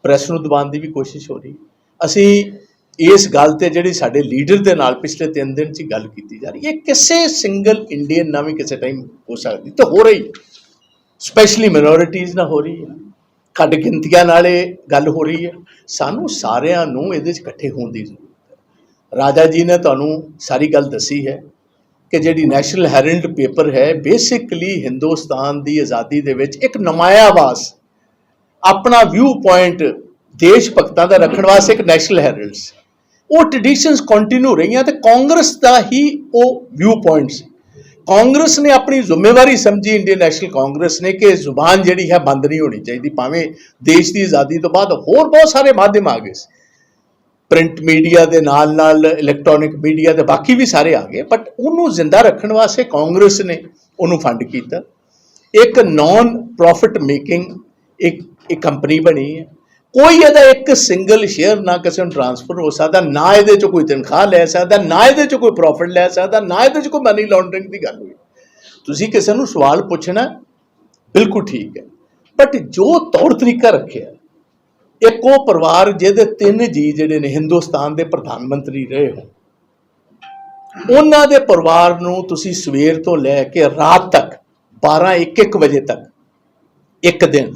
Speaker 1: ਪ੍ਰੈਸ ਨੂੰ ਦਬਾਉਣ ਦੀ ਵੀ ਕੋਸ਼ਿਸ਼ ਹੋ ਰਹੀ। ਅਸੀਂ ਇਸ ਗੱਲ ਤੇ ਜਿਹੜੀ ਸਾਡੇ ਲੀਡਰ ਦੇ ਨਾਲ ਪਿਛਲੇ 3 ਦਿਨ 'ਚ ਗੱਲ ਕੀਤੀ ਜਾ ਰਹੀ ਹੈ, ਕਿਸੇ ਸਿੰਗਲ ਇੰਡੀਅਨ ਨਾਲ ਵੀ ਕਿਸੇ ਟਾਈਮ ਹੋ ਸਕਦੀ ਤੇ ਹੋ ਰਹੀ, ਸਪੈਸ਼ਲੀ ਮਿਨੋਰਿਟੀਜ਼ ਨਾਲ ਹੋ ਰਹੀ ਹੈ, ਘੱਟ ਗਿਣਤੀਆਂ ਨਾਲ ਇਹ ਗੱਲ ਹੋ ਰਹੀ ਹੈ। ਸਾਨੂੰ ਸਾਰਿਆਂ ਨੂੰ ਇਹਦੇ 'ਚ ਇਕੱਠੇ ਹੋਣ ਦੀ ਜ਼ਰੂਰਤ ਹੈ। ਰਾਜਾ ਜੀ ਨੇ ਤੁਹਾਨੂੰ ਸਾਰੀ ਗੱਲ ਦੱਸੀ ਹੈ ਕਿ ਜਿਹੜੀ ਨੈਸ਼ਨਲ ਹੈਰਲਡ ਪੇਪਰ ਹੈ, ਬੇਸਿਕਲੀ ਹਿੰਦੁਸਤਾਨ ਦੀ ਆਜ਼ਾਦੀ ਦੇ ਵਿੱਚ ਇੱਕ ਨੁਮਾਇਆਂ ਆਵਾਜ਼, ਆਪਣਾ ਵਿਊ ਪੁਆਇੰਟ ਦੇਸ਼ ਭਗਤਾਂ ਦਾ ਰੱਖਣ ਵਾਸਤੇ ਇੱਕ ਨੈਸ਼ਨਲ ਹੈਰਲਡ ਸੀ। ਉਹ ਟ੍ਰੈਡੀਸ਼ਨਸ ਕੰਟੀਨਿਊ ਰਹੀਆਂ ਤੇ ਕਾਂਗਰਸ ਦਾ ਹੀ ਉਹ ਵਿਊ ਪੁਆਇੰਟ ਸੀ। ਕਾਂਗਰਸ ਨੇ ਆਪਣੀ ਜ਼ਿੰਮੇਵਾਰੀ ਸਮਝੀ, ਇੰਡੀਅਨ ਨੈਸ਼ਨਲ ਕਾਂਗਰਸ ਨੇ, ਕਿ ਜ਼ੁਬਾਨ ਜਿਹੜੀ ਹੈ ਬੰਦ ਨਹੀਂ ਹੋਣੀ ਚਾਹੀਦੀ। ਭਾਵੇਂ ਦੇਸ਼ ਦੀ ਆਜ਼ਾਦੀ ਤੋਂ ਬਾਅਦ ਹੋਰ ਬਹੁਤ ਸਾਰੇ ਮਾਧਿਅਮ ਆ ਗਏ ਸੀ, ਪ੍ਰਿੰਟ ਮੀਡੀਆ ਦੇ ਨਾਲ ਨਾਲ ਇਲੈਕਟ੍ਰੋਨਿਕ ਮੀਡੀਆ ਤੇ ਬਾਕੀ ਵੀ ਸਾਰੇ ਆ ਗਏ, ਬਟ ਉਹਨੂੰ ਜ਼ਿੰਦਾ ਰੱਖਣ ਵਾਸਤੇ ਕਾਂਗਰਸ ਨੇ ਉਹਨੂੰ ਫੰਡ ਕੀਤਾ। ਇੱਕ ਨੌਨ ਪ੍ਰੋਫਿਟ ਮੇਕਿੰਗ ਇੱਕ ਕੰਪਨੀ ਬਣੀ ਹੈ, ਕੋਈ ਇਹਦਾ ਇੱਕ ਸਿੰਗਲ ਸ਼ੇਅਰ ਨਾ ਕਿਸੇ ਨੂੰ ਟ੍ਰਾਂਸਫਰ ਹੋ ਸਕਦਾ, ਨਾ ਇਹਦੇ 'ਚੋਂ ਕੋਈ ਤਨਖਾਹ ਲੈ ਸਕਦਾ, ਨਾ ਇਹਦੇ 'ਚੋਂ ਕੋਈ ਪ੍ਰੋਫਿਟ ਲੈ ਸਕਦਾ, ਨਾ ਇਹਦੇ 'ਚ ਕੋਈ ਮਨੀ ਲਾਂਡਰਿੰਗ ਦੀ ਗੱਲ ਹੋਈ। ਤੁਸੀਂ ਕਿਸੇ ਨੂੰ ਸਵਾਲ ਪੁੱਛਣਾ ਬਿਲਕੁਲ ਠੀਕ ਹੈ, ਬਟ ਜੋ ਤੌਰ ਤਰੀਕਾ ਰੱਖਿਆ, ਇੱਕ ਉਹ ਪਰਿਵਾਰ ਜਿਹਦੇ 3 ਜੀ ਜਿਹੜੇ ਨੇ ਹਿੰਦੁਸਤਾਨ ਦੇ ਪ੍ਰਧਾਨ ਮੰਤਰੀ ਰਹੇ ਹੋ, ਉਹਨਾਂ ਦੇ ਪਰਿਵਾਰ ਨੂੰ ਤੁਸੀਂ ਸਵੇਰ ਤੋਂ ਲੈ ਕੇ ਰਾਤ ਤੱਕ 12-1 ਵਜੇ ਤੱਕ, 1 ਦਿਨ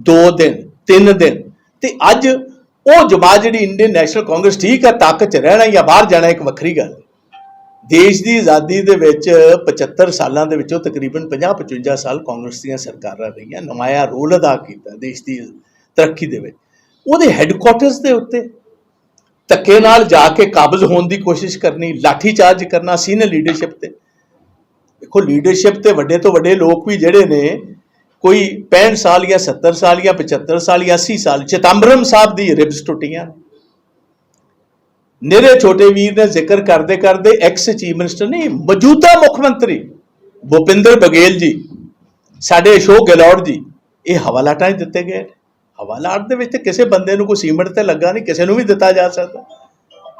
Speaker 1: 2 ਦਿਨ 3 ਦਿਨ, ਤੇ ਅੱਜ ਉਹ ਜਮਾਤ ਜਿਹੜੀ ਇੰਡੀਅਨ ਨੈਸ਼ਨਲ ਕਾਂਗਰਸ, ਠੀਕ ਹੈ ਤਾਕਤ 'ਚ ਰਹਿਣਾ ਜਾਂ ਬਾਹਰ ਜਾਣਾ ਇੱਕ ਵੱਖਰੀ ਗੱਲ, ਦੇਸ਼ ਦੀ ਆਜ਼ਾਦੀ ਦੇ ਵਿੱਚ 75 ਸਾਲਾਂ ਦੇ ਵਿੱਚੋਂ ਤਕਰੀਬਨ 50-55 ਸਾਲ ਕਾਂਗਰਸ ਦੀਆਂ ਸਰਕਾਰਾਂ ਰਹੀਆਂ, ਨੁਮਾਇਆਂ ਰੋਲ ਅਦਾ ਕੀਤਾ ਦੇਸ਼ ਦੀ ਤਰੱਕੀ ਦੇ ਵਿੱਚ। ਉਹਦੇ ਹੈੱਡਕੁਆਟਰਸ ਦੇ ਉੱਤੇ ਧੱਕੇ ਨਾਲ ਜਾ ਕੇ ਕਾਬਜ਼ ਹੋਣ ਦੀ ਕੋਸ਼ਿਸ਼ ਕਰਨੀ, ਲਾਠੀ ਚਾਰਜ ਕਰਨਾ ਸੀਨੀਅਰ ਲੀਡਰਸ਼ਿਪ ਤੇ। ਦੇਖੋ ਲੀਡਰਸ਼ਿਪ ਤੇ ਵੱਡੇ ਤੋਂ ਵੱਡੇ ਲੋਕ ਵੀ ਜਿਹੜੇ ਨੇ, ਕੋਈ 65 ਸਾਲ ਜਾਂ 70 ਸਾਲ ਜਾਂ 75 ਸਾਲ ਜਾਂ 80 ਸਾਲ, ਚਿਦੰਬਰਮ ਸਾਹਿਬ ਦੀ ਰਿਬਸ ਟੁੱਟੀਆਂ। ਨਿਰੇ ਛੋਟੇ ਵੀਰ ਨੇ ਜ਼ਿਕਰ ਕਰਦੇ ਕਰਦੇ ਐਕਸ ਚੀਫ ਮਿਨਿਸਟਰ ਨਹੀਂ, ਮੌਜੂਦਾ ਮੁੱਖ ਮੰਤਰੀ ਭੁਪਿੰਦਰ ਬਘੇਲ ਜੀ, ਸਾਡੇ ਅਸ਼ੋਕ ਗਹਿਲੋਤ ਜੀ, ਇਹ ਹਵਾਲਾਟਾਂ 'ਚ ਦਿੱਤੇ ਗਏ। ਹਵਾਲਾਟ ਦੇ ਵਿੱਚ ਕਿਸੇ ਬੰਦੇ ਨੂੰ ਕੋਈ ਸੀਮੈਂਟ ਤੇ ਲੱਗਾ ਨਹੀਂ, ਕਿਸੇ ਨੂੰ ਵੀ ਦਿੱਤਾ ਜਾ ਸਕਦਾ।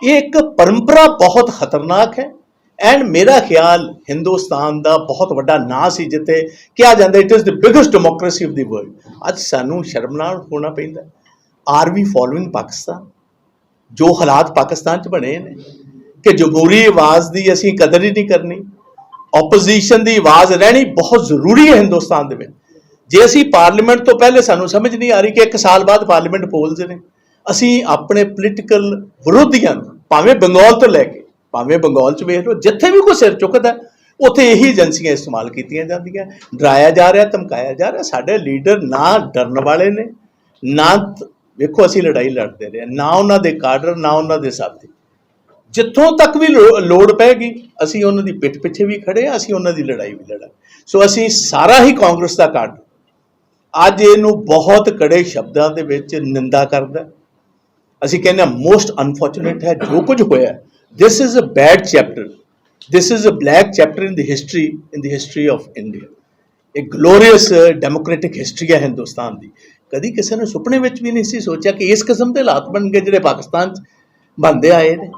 Speaker 1: ਇਹ ਇੱਕ ਪਰੰਪਰਾ ਬਹੁਤ ਖਤਰਨਾਕ ਹੈ। ਐਂਡ ਮੇਰਾ ਖਿਆਲ ਹਿੰਦੁਸਤਾਨ ਦਾ ਬਹੁਤ ਵੱਡਾ ਨਾਂ ਸੀ, ਜਿੱਥੇ ਕਿਹਾ ਜਾਂਦਾ it is the biggest democracy of the world. ਅੱਜ ਸਾਨੂੰ ਸ਼ਰਮ ਨਾਲ ਹੋਣਾ ਪੈਂਦਾ। ਆਰ ਵੀ ਫੋਲੋਇੰਗ ਪਾਕਿਸਤਾਨ? ਜੋ ਹਾਲਾਤ ਪਾਕਿਸਤਾਨ 'ਚ ਬਣੇ ਨੇ ਕਿ ਜਮਹੂਰੀ ਆਵਾਜ਼ ਦੀ ਅਸੀਂ ਕਦਰ ਹੀ ਨਹੀਂ ਕਰਨੀ, ਓਪੋਜੀਸ਼ਨ ਦੀ ਆਵਾਜ਼ ਰਹਿਣੀ ਬਹੁਤ ਜ਼ਰੂਰੀ ਹੈ ਹਿੰਦੁਸਤਾਨ ਦੇ ਵਿੱਚ। ਜੇ ਅਸੀਂ ਪਾਰਲੀਮੈਂਟ ਤੋਂ ਪਹਿਲੇ, ਸਾਨੂੰ ਸਮਝ ਨਹੀਂ ਆ ਰਹੀ ਕਿ 1 ਸਾਲ ਬਾਅਦ ਪਾਰਲੀਮੈਂਟ ਪੋਲਦੇ ਨੇ, ਅਸੀਂ ਆਪਣੇ ਪੋਲੀਟੀਕਲ ਵਿਰੋਧੀਆਂ ਨੂੰ, ਭਾਵੇਂ ਬੰਗਾਲ ਤੋਂ ਲੈ ਕੇ, ਭਾਵੇਂ ਬੰਗਾਲ 'ਚ ਵੇਖ ਲਓ, ਜਿੱਥੇ ਵੀ ਕੋਈ ਸਿਰ ਚੁੱਕਦਾ ਉੱਥੇ ਇਹੀ ਏਜੰਸੀਆਂ ਇਸਤੇਮਾਲ ਕੀਤੀਆਂ ਜਾਂਦੀਆਂ, ਡਰਾਇਆ ਜਾ ਰਿਹਾ, ਧਮਕਾਇਆ ਜਾ ਰਿਹਾ। ਸਾਡੇ ਲੀਡਰ ਨਾ ਡਰਨ ਵਾਲੇ ਨੇ, ਨਾ ਵੇਖੋ ਅਸੀਂ ਲੜਾਈ ਲੜਦੇ ਰਹੇ, ਨਾ ਉਹਨਾਂ ਦੇ ਕਾਡਰ, ਨਾ ਉਹਨਾਂ ਦੇ ਸਾਥੀ। ਜਿੱਥੋਂ ਤੱਕ ਵੀ ਲੋੜ ਪੈਗੀ ਅਸੀਂ ਉਹਨਾਂ ਦੀ ਪਿੱਠ ਪਿੱਛੇ ਵੀ ਖੜੇ ਹਾਂ, ਅਸੀਂ ਉਹਨਾਂ ਦੀ ਲੜਾਈ ਵੀ ਲੜਾਂਗੇ। ਸੋ ਅਸੀਂ ਸਾਰਾ ਹੀ ਕਾਂਗਰਸ ਦਾ ਕਾਡਰ ਅੱਜ ਇਹਨੂੰ ਬਹੁਤ ਕੜੇ ਸ਼ਬਦਾਂ ਦੇ ਵਿੱਚ ਨਿੰਦਾ ਕਰਦਾ। ਅਸੀਂ ਕਹਿੰਦੇ ਹਾਂ ਮੋਸਟ ਅਨਫੋਰਚੂਨੇਟ ਹੈ ਜੋ ਕੁਝ ਹੋਇਆ। This is a bad chapter, this is a black chapter in the history of India. ਇੱਕ ਗਲੋਰੀਅਸ ਡੈਮੋਕ੍ਰੈਟਿਕ ਹਿਸਟਰੀ ਹੈ ਹਿੰਦੁਸਤਾਨ ਦੀ। ਕਦੀ ਕਿਸੇ ਨੇ ਸੁਪਨੇ ਵਿੱਚ ਵੀ ਨਹੀਂ ਸੀ ਸੋਚਿਆ ਕਿ ਇਸ ਕਿਸਮ ਦੇ ਹਾਲਾਤ ਬਣ ਗਏ ਜਿਹੜੇ ਪਾਕਿਸਤਾਨ 'ਚ ਬਣਦੇ ਆਏ ਨੇ।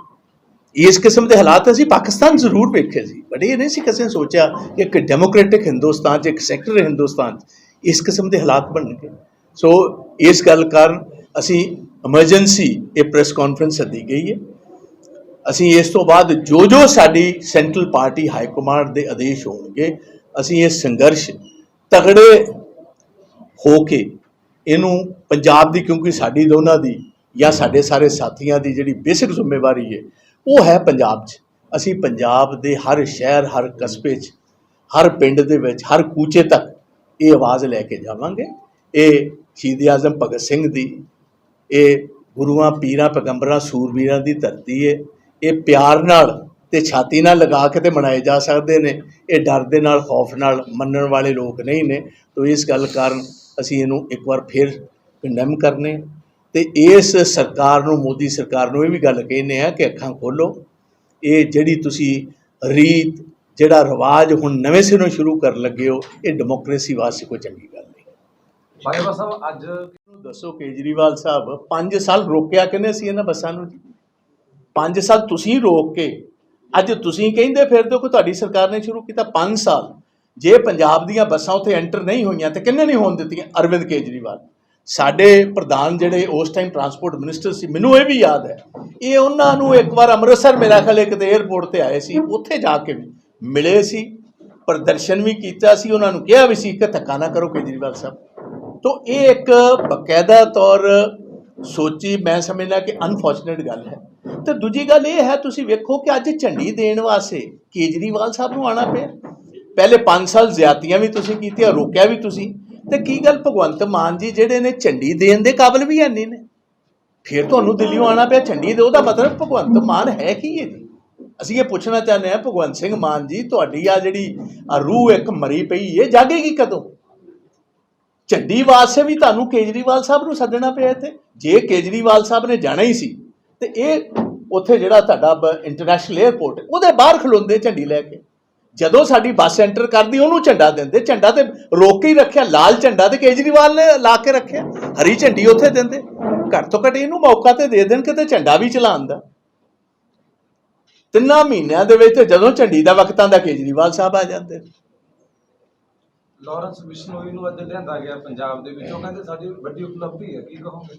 Speaker 1: ਇਸ ਕਿਸਮ ਦੇ ਹਾਲਾਤ ਅਸੀਂ ਪਾਕਿਸਤਾਨ ਜ਼ਰੂਰ ਵੇਖੇ ਸੀ, ਬਟ ਇਹ ਨਹੀਂ ਸੀ ਕਿਸੇ ਨੇ ਸੋਚਿਆ ਕਿ ਇੱਕ ਡੈਮੋਕ੍ਰੈਟਿਕ ਹਿੰਦੁਸਤਾਨ 'ਚ, ਇੱਕ ਸੈਕੂਲਰ ਹਿੰਦੁਸਤਾਨ 'ਚ ਇਸ ਕਿਸਮ ਦੇ ਹਾਲਾਤ ਬਣਨਗੇ। ਸੋ ਇਸ ਗੱਲ ਕਾਰਨ ਅਸੀਂ ਐਮਰਜੈਂਸੀ ਇਹ ਪ੍ਰੈਸ ਕਾਨਫਰੰਸ ਸੱਦੀ ਗਈ ਹੈ। ਅਸੀਂ ਇਸ ਤੋਂ ਬਾਅਦ ਜੋ ਸਾਡੀ ਸੈਂਟਰਲ ਪਾਰਟੀ ਹਾਈ ਕਮਾਂਡ ਦੇ ਆਦੇਸ਼ ਹੋਣਗੇ, ਅਸੀਂ ਇਹ ਸੰਘਰਸ਼ ਤਗੜੇ ਹੋ ਕੇ ਇਹਨੂੰ ਪੰਜਾਬ ਦੀ, ਕਿਉਂਕਿ ਸਾਡੀ ਦੋਨਾਂ ਦੀ ਜਾਂ ਸਾਡੇ ਸਾਰੇ ਸਾਥੀਆਂ ਦੀ ਜਿਹੜੀ ਬੇਸਿਕ ਜ਼ਿੰਮੇਵਾਰੀ ਹੈ ਉਹ ਹੈ ਪੰਜਾਬ 'ਚ ਅਸੀਂ ਪੰਜਾਬ ਦੇ ਹਰ ਸ਼ਹਿਰ, ਹਰ ਕਸਬੇ 'ਚ, ਹਰ ਪਿੰਡ ਦੇ ਵਿੱਚ, ਹਰ ਕੂਚੇ ਤੱਕ ਇਹ ਆਵਾਜ਼ ਲੈ ਕੇ ਜਾਵਾਂਗੇ। ਇਹ ਸ਼ਹੀਦ ਆਜ਼ਮ ਭਗਤ ਸਿੰਘ ਦੀ, ਇਹ ਗੁਰੂਆਂ ਪੀਰਾਂ ਪੈਗੰਬਰਾਂ ਸੂਰਬੀਰਾਂ ਦੀ ਧਰਤੀ ਹੈ। ਇਹ ਪਿਆਰ ਨਾਲ ਤੇ ਛਾਤੀ ਨਾਲ ਲਗਾ ਕੇ ਤੇ ਮਨਾਏ ਜਾ ਸਕਦੇ ਨੇ। ਇਹ ਡਰ ਦੇ ਨਾਲ, ਖੌਫ ਨਾਲ ਮੰਨਣ ਵਾਲੇ ਲੋਕ ਨਹੀਂ ਨੇ। ਤੋ ਇਸ ਗੱਲ ਕਾਰਨ ਅਸੀਂ ਇਹਨੂੰ ਇੱਕ ਵਾਰ ਫਿਰ ਕੰਡੈਮ ਕਰਨੇ ਤੇ ਇਸ ਸਰਕਾਰ ਨੂੰ, ਮੋਦੀ ਸਰਕਾਰ ਨੂੰ ਇਹ ਵੀ ਗੱਲ ਕਹਿੰਦੇ ਆ ਕਿ ਅੱਖਾਂ ਖੋਲ੍ਹੋ। ਇਹ ਜਿਹੜੀ ਤੁਸੀਂ ਰੀਤ, ਜਿਹੜਾ ਰਿਵਾਜ ਹੁਣ ਨਵੇਂ ਸਿਰੋਂ ਸ਼ੁਰੂ ਕਰਨ ਲੱਗੇ ਹੋ, ਇਹ ਡੈਮੋਕ੍ਰੇਸੀ ਵਾਸਤੇ ਕੋਈ ਚੰਗੀ ਗੱਲ ਨਹੀਂ।
Speaker 3: ਬਾਜਵਾ ਸਾਹਿਬ ਅੱਜ
Speaker 1: ਦੱਸੋ ਕੇਜਰੀਵਾਲ ਸਾਹਿਬ 5 ਸਾਲ ਰੋਕਿਆ ਕਿਹਨੇ ਸੀ ਇਹਨਾਂ ਬੱਸਾਂ ਨੂੰ ਜੀ? 5 ਸਾਲ ਤੁਸੀਂ ਰੋਕ ਕੇ ਅੱਜ ਤੁਸੀਂ ਕਹਿੰਦੇ ਫਿਰਦੇ ਹੋ ਕਿ ਤੁਹਾਡੀ ਸਰਕਾਰ ਨੇ ਸ਼ੁਰੂ ਕੀਤਾ। 5 ਸਾਲ ਜੇ ਪੰਜਾਬ ਦੀਆਂ ਬੱਸਾਂ ਉੱਥੇ ਐਂਟਰ ਨਹੀਂ ਹੋਈਆਂ ਤੇ ਕਿੰਨੇ ਨਹੀਂ ਹੋਣ ਦਿੱਤੀਆਂ? ਅਰਵਿੰਦ ਕੇਜਰੀਵਾਲ ਸਾਡੇ ਪ੍ਰਧਾਨ ਜਿਹੜੇ ਉਸ ਟਾਈਮ ਟਰਾਂਸਪੋਰਟ ਮਿਨਿਸਟਰ ਸੀ, ਮੈਨੂੰ ਇਹ ਵੀ ਯਾਦ ਹੈ, ਇਹ ਉਹਨਾਂ ਨੂੰ ਇੱਕ ਵਾਰ ਅੰਮ੍ਰਿਤਸਰ ਮੇਰਾ ਖਿਆਲ ਕਿਤੇ ਏਅਰਪੋਰਟ ਤੇ ਆਏ ਸੀ, ਉੱਥੇ ਜਾ ਕੇ ਵੀ ਮਿਲੇ ਸੀ, ਪ੍ਰਦਰਸ਼ਨ ਵੀ ਕੀਤਾ ਸੀ, ਉਹਨਾਂ ਨੂੰ ਕਿਹਾ ਵੀ ਸੀ ਕਿ ਧੱਕਾ ਨਾ ਕਰੋ ਕੇਜਰੀਵਾਲ ਸਾਹਿਬ। ਤੋ ਇਹ ਇੱਕ ਬਕਾਇਦਾ ਤੌਰ ਸੋਚੀ, ਮੈਂ ਸਮਝਦਾ ਕਿ ਅਨਫੋਰਚੂਨੇਟ ਗੱਲ ਹੈ। ਤੇ ਦੂਜੀ ਗੱਲ ਇਹ ਹੈ, ਤੁਸੀਂ ਵੇਖੋ ਕਿ ਅੱਜ ਝੰਡੀ ਦੇਣ ਵਾਸਤੇ ਕੇਜਰੀਵਾਲ ਸਾਹਿਬ ਨੂੰ ਆਉਣਾ ਪਿਆ। ਪਹਿਲੇ 5 ਸਾਲ ਜ਼ਿਆਦਤੀਆਂ ਵੀ ਤੁਸੀਂ ਕੀਤੀਆਂ, ਰੋਕਿਆ ਵੀ ਤੁਸੀਂ। ਤੇ ਕੀ ਗੱਲ ਭਗਵੰਤ ਮਾਨ ਜੀ ਜਿਹੜੇ ਨੇ ਝੰਡੀ ਦੇਣ ਦੇ ਕਾਬਿਲ ਵੀ ਹੈ ਨਹੀਂ ਨੇ, ਫਿਰ ਤੁਹਾਨੂੰ ਦਿੱਲੀੋਂ ਆਉਣਾ ਪਿਆ ਝੰਡੀ ਦੇ। ਉਹਦਾ ਮਤਲਬ ਭਗਵੰਤ ਮਾਨ ਹੈ ਕੀ ਹੈ ਜੀ? ਅਸੀਂ ਇਹ ਪੁੱਛਣਾ ਚਾਹੁੰਦੇ ਹਾਂ, ਭਗਵੰਤ ਸਿੰਘ ਮਾਨ ਜੀ, ਤੁਹਾਡੀ ਆ ਜਿਹੜੀ ਰੂਹ ਇੱਕ ਮਰੀ ਪਈ ਹੈ, ਜਾਗੇਗੀ ਕਦੋਂ? ਝੰਡੀ ਵਾਸਤੇ ਵੀ ਤੁਹਾਨੂੰ ਕੇਜਰੀਵਾਲ ਸਾਹਿਬ ਨੂੰ ਸੱਦਣਾ ਪਿਆ ਇੱਥੇ। ਜੇ ਕੇਜਰੀਵਾਲ ਸਾਹਿਬ ਨੇ ਜਾਣਾ ਹੀ ਸੀ ਤੇ ਇਹ ਉੱਥੇ ਜਿਹੜਾ ਤੁਹਾਡਾ ਇੰਟਰਨੈਸ਼ਨਲ ਏਅਰਪੋਰਟ, ਉਹਦੇ ਬਾਹਰ ਖਲੋਂਦੇ ਝੰਡੀ ਲੈ ਕੇ। ਜਦੋਂ ਸਾਡੀ ਬੱਸ ਐਂਟਰ ਕਰਦੀ ਉਹਨੂੰ ਝੰਡਾ ਦਿੰਦੇ। ਝੰਡਾ ਤੇ ਰੋਕ ਕੇ ਹੀ ਰੱਖਿਆ, ਲਾਲ ਝੰਡਾ ਤੇ ਕੇਜਰੀਵਾਲ ਨੇ ਲਾ ਕੇ ਰੱਖਿਆ, ਹਰੀ ਝੰਡੀ ਉੱਥੇ ਦਿੰਦੇ। ਘੱਟ ਤੋਂ ਘੱਟ ਇਹਨੂੰ ਮੌਕਾ ਤੇ ਦੇ ਦੇਣ ਕਿਤੇ ਝੰਡਾ ਵੀ ਚਲਾਉਣ ਦਾ। 3 ਮਹੀਨਿਆਂ ਦੇ ਵਿੱਚ ਜਦੋਂ ਝੰਡੀ ਦਾ ਵਕਤ ਆਉਂਦਾ ਕੇਜਰੀਵਾਲ ਸਾਹਿਬ ਆ ਜਾਂਦੇ।
Speaker 3: ਲਾਰੈਂਸ ਬਿਸ਼ਨੋਈ ਨੂੰ ਅੱਜ ਲਿਆਂਦਾ ਗਿਆ ਪੰਜਾਬ ਦੇ ਵਿੱਚ, ਉਹ ਕਹਿੰਦੇ ਸਾਡੀ ਵੱਡੀ ਉਪਲਬਧੀ ਹੈ, ਕੀ ਕਹੋਗੇ?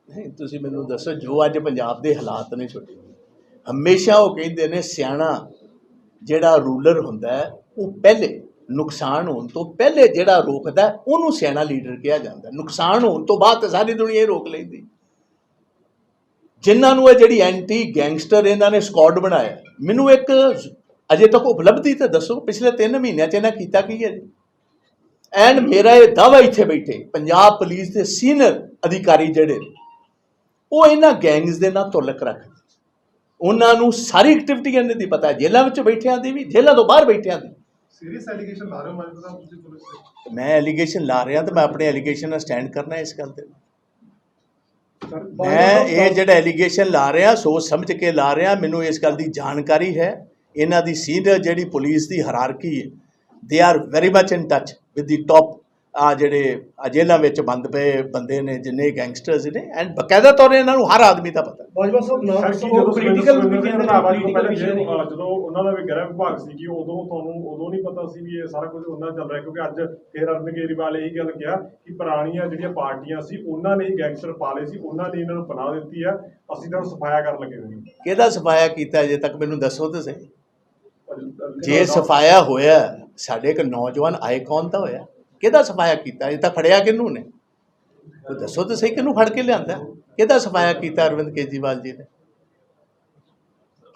Speaker 1: ਨਹੀਂ, ਤੁਸੀਂ ਮੈਨੂੰ ਦੱਸੋ, ਜੋ ਅੱਜ ਪੰਜਾਬ ਦੇ ਹਾਲਾਤ ਨੇ ਛੋਟੇ, ਹਮੇਸ਼ਾ ਉਹ ਕਹਿੰਦੇ ਨੇ ਸਿਆਣਾ ਜਿਹੜਾ ਰੂਲਰ ਹੁੰਦਾ ਹੈ ਉਹ ਪਹਿਲੇ ਨੁਕਸਾਨ ਹੋਣ ਤੋਂ ਪਹਿਲੇ ਜਿਹੜਾ ਰੋਕਦਾ ਉਹਨੂੰ ਸਿਆਣਾ ਲੀਡਰ ਕਿਹਾ ਜਾਂਦਾ। ਨੁਕਸਾਨ ਹੋਣ ਤੋਂ ਬਾਅਦ ਤਾਂ ਸਾਰੀ ਦੁਨੀਆ ਹੀ ਰੋਕ ਲੈਂਦੀ। ਜਿਨ੍ਹਾਂ ਨੂੰ ਇਹ ਜਿਹੜੀ ਐਂਟੀ ਗੈਂਗਸਟਰ ਇਹਨਾਂ ਨੇ ਸਕੁਆਡ ਬਣਾਇਆ, ਮੈਨੂੰ ਇੱਕ ਅਜੇ ਤੱਕ ਉਪਲਬਧੀ ਤਾਂ ਦੱਸੋ ਪਿਛਲੇ 3 ਮਹੀਨਿਆਂ 'ਚ ਇਹਨਾਂ ਕੀਤਾ ਕੀ ਹੈ ਜੀ? ਐਂਡ ਮੇਰਾ ਇਹ ਦਾਅਵਾ ਇੱਥੇ ਬੈਠੇ ਪੰਜਾਬ ਪੁਲਿਸ ਦੇ ਸੀਨੀਅਰ ਅਧਿਕਾਰੀ ਜਿਹੜੇ ਉਹ ਇਹਨਾਂ ਗੈਂਗਸ ਦੇ ਨਾਲ ਤੁਲਕ ਰੱਖਦੇ, ਉਹਨਾਂ ਨੂੰ ਸਾਰੀ ਐਕਟੀਵਿਟੀ ਇਹਨਾਂ ਦੀ ਪਤਾ ਹੈ, ਜੇਲ੍ਹਾਂ ਵਿੱਚ ਬੈਠਿਆਂ ਦੀ ਵੀ, ਜੇਲ੍ਹਾਂ ਤੋਂ ਬਾਹਰ ਬੈਠਿਆਂ ਦੀ।
Speaker 4: ਸੀਰੀਅਸ ਐਲੀਗੇਸ਼ਨ ਲਾ ਰਹੇ ਹੋ ਮਾਜਵਾ ਸਾਹਿਬ ਤੁਸੀਂ ਪੁਲਿਸ ਤੇ?
Speaker 1: ਮੈਂ ਐਲੀਗੇਸ਼ਨ ਲਾ ਰਿਹਾ ਤੇ ਮੈਂ ਆਪਣੇ ਐਲੀਗੇਸ਼ਨ ਨਾਲ ਸਟੈਂਡ ਕਰਨਾ ਇਸ ਗੱਲ ਤੇ। ਮੈਂ ਇਹ ਜਿਹੜਾ ਐਲੀਗੇਸ਼ਨ ਲਾ ਰਿਹਾ ਸੋਚ ਸਮਝ ਕੇ ਲਾ ਰਿਹਾ, ਮੈਨੂੰ ਇਸ ਗੱਲ ਦੀ ਜਾਣਕਾਰੀ ਹੈ। ਇਹਨਾਂ ਦੀ ਸੀਨੀਅਰ ਜਿਹੜੀ ਪੁਲਿਸ ਦੀ ਹਾਇਰਾਰਕੀ ਹੈ, they are very much in touch with the top ਆ ਜਿਹੜੇ ਜੇਲ੍ਹਾਂ ਵਿੱਚ ਬੰਦ ਪਏ ਬੰਦੇ ਨੇ, ਜਿੰਨੇ ਗੈਂਗਸਟਰਸ ਨੇ, ਐਂਡ ਬਕਾਇਦਾ ਤੌਰ ਇਹਨਾਂ ਨੂੰ ਹਰ ਆਦਮੀ ਦਾ ਪਤਾ।
Speaker 4: ਮਾਜਵਾ ਸਾਹਿਬ ਨਾ ਪੋਲੀਟੀਕਲ ਜਦੋਂ ਉਹਨਾਂ ਦਾ ਵੀ ਗ੍ਰਹਿ ਵਿਭਾਗ ਸੀ ਕਿ ਉਦੋਂ ਤੁਹਾਨੂੰ ਉਦੋਂ ਨਹੀਂ ਪਤਾ ਸੀ ਵੀ ਇਹ ਸਾਰਾ ਕੁਝ ਉਹਨਾਂ ਚੱਲ ਰਿਹਾ? ਕਿਉਂਕਿ ਅੱਜ ਫਿਰ ਅਰਵਿੰਦ ਕੇਜਰੀਵਾਲ ਇਹੀ ਗੱਲ ਕਿਹਾ ਕਿ ਪੁਰਾਣੀਆਂ ਜਿਹੜੀਆਂ ਪਾਰਟੀਆਂ ਸੀ ਉਹਨਾਂ ਨੇ ਹੀ ਗੈਂਗਸਟਰ ਪਾਲੇ ਸੀ, ਉਹਨਾਂ ਨੇ ਇਹਨਾਂ ਨੂੰ ਪਨਾਹ ਦਿੱਤੀ ਆ, ਅਸੀਂ ਤਾਂ ਸਫਾਇਆ ਕਰਨ ਲੱਗੇ ਹੋਏ।
Speaker 1: ਕਿਹਦਾ ਸਫਾਇਆ ਕੀਤਾ ਅਜੇ ਤੱਕ ਮੈਨੂੰ ਦੱਸੋ ਤਾਂ ਸਹੀ। ਜੇ ਸਫਾਇਆ ਹੋਇਆ, ਸਾਡੇ ਇੱਕ ਨੌਜਵਾਨ ਆਈਕਨ ਤਾਂ ਹੋਇਆ, ਕਿਹਦਾ ਸਫਾਇਆ ਕੀਤਾ? ਅਜੇ ਤੱਕ ਫੜਿਆ ਕਿਹਨੂੰ ਨੇ? ਦੱਸੋ ਤਾਂ ਸਹੀ, ਕਿਹਨੂੰ ਫੜ ਕੇ ਲਿਆਂਦਾ? ਕਿਹਦਾ ਸਫਾਇਆ ਕੀਤਾ ਅਰਵਿੰਦ ਕੇਜਰੀਵਾਲ ਜੀ ਨੇ?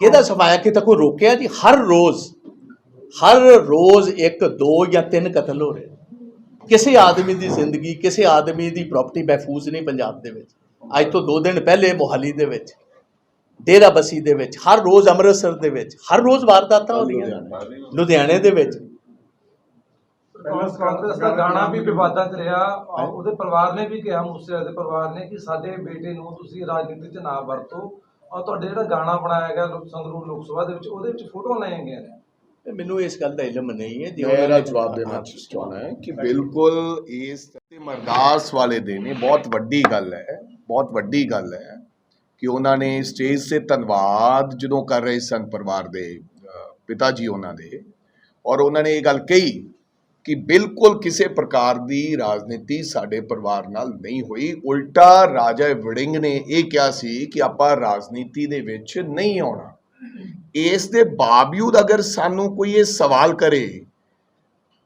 Speaker 1: ਕਿਹਦਾ ਸਫਾਇਆ ਕੀਤਾ? ਕੋਈ ਰੋਕਿਆ ਜੀ? ਹਰ ਰੋਜ਼ 1, 2 ਜਾਂ 3 ਕਤਲ ਹੋ ਰਹੇ। ਕਿਸੇ ਆਦਮੀ ਦੀ ਜ਼ਿੰਦਗੀ, ਕਿਸੇ ਆਦਮੀ ਦੀ ਪ੍ਰਾਪਰਟੀ ਮਹਿਫੂਜ਼ ਨਹੀਂ ਪੰਜਾਬ ਦੇ ਵਿੱਚ। ਅੱਜ ਤੋਂ 2 ਦਿਨ ਪਹਿਲੇ ਮੋਹਾਲੀ ਦੇ ਵਿੱਚ, ਡੇਰਾ ਬੱਸੀ ਦੇ ਵਿੱਚ, ਹਰ ਰੋਜ਼ ਅੰਮ੍ਰਿਤਸਰ ਦੇ ਵਿੱਚ, ਹਰ ਰੋਜ਼ ਵਾਰਦਾਤਾਂ ਹੋ ਰਹੀਆਂ, ਲੁਧਿਆਣੇ ਦੇ ਵਿੱਚ।
Speaker 3: ਕਾਂਗਰਸ ਦਾ ਗਾਣਾ ਵੀ ਵਿਵਾਦਾਂ 'ਚ ਰਿਹਾ, ਉਹਦੇ ਪਰਿਵਾਰ ਨੇ ਵੀ ਕਿਹਾ, ਮੂਸੇਵਾਲੇ ਦੇ ਪਰਿਵਾਰ ਨੇ, ਕਿ ਸਾਡੇ ਬੇਟੇ ਨੂੰ ਤੁਸੀਂ ਰਾਜਨੀਤੀ 'ਚ ਨਾ ਵਰਤੋ। ਔਰ ਤੁਹਾਡੇ ਜਿਹੜਾ ਗਾਣਾ ਬਣਾਇਆ ਗਿਆ ਸੰਗਰੂਰ ਲੋਕ ਸਭਾ ਦੇ ਵਿੱਚ, ਉਹਦੇ ਵਿੱਚ ਫੋਟੋਆਂ ਲਾਈਆਂ ਗਈਆਂ ਨੇ।
Speaker 1: ਮੈਨੂੰ ਇਸ ਗੱਲ ਦਾ ਇਲਮ ਨਹੀਂ ਹੈ।
Speaker 2: ਮੇਰਾ ਜਵਾਬ ਦੇਣਾ ਚਾਹੁੰਦਾ ਹੈ ਕਿ ਬਿਲਕੁਲ ਇਸ ਅਰਦਾਸ ਵਾਲੇ ਦਿਨ ਇਹ ਬਹੁਤ ਵੱਡੀ ਗੱਲ ਹੈ, ਬਹੁਤ ਵੱਡੀ ਗੱਲ ਹੈ ਕਿ ਉਹਨਾਂ ਨੇ ਸਟੇਜ 'ਤੇ ਧੰਨਵਾਦ ਜਦੋਂ ਕਰ ਰਹੇ ਸਨ ਪਰਿਵਾਰ ਦੇ ਪਿਤਾ ਜੀ ਉਹਨਾਂ ਦੇ, ਔਰ ਉਹਨਾਂ ਨੇ ਇਹ ਗੱਲ ਕਹੀ ਕਿ ਬਿਲਕੁਲ ਕਿਸੇ ਪ੍ਰਕਾਰ ਦੀ ਰਾਜਨੀਤੀ ਸਾਡੇ ਪਰਿਵਾਰ ਨਾਲ ਨਹੀਂ ਹੋਈ। ਉਲਟਾ ਰਾਜਾ ਵੜਿੰਗ ਨੇ ਇਹ ਕਿਹਾ ਸੀ ਕਿ ਆਪਾਂ ਰਾਜਨੀਤੀ ਦੇ ਵਿੱਚ ਨਹੀਂ ਆਉਣਾ। ਇਸ ਦੇ ਬਾਵਜੂਦ ਅਗਰ ਸਾਨੂੰ ਕੋਈ ਇਹ ਸਵਾਲ ਕਰੇ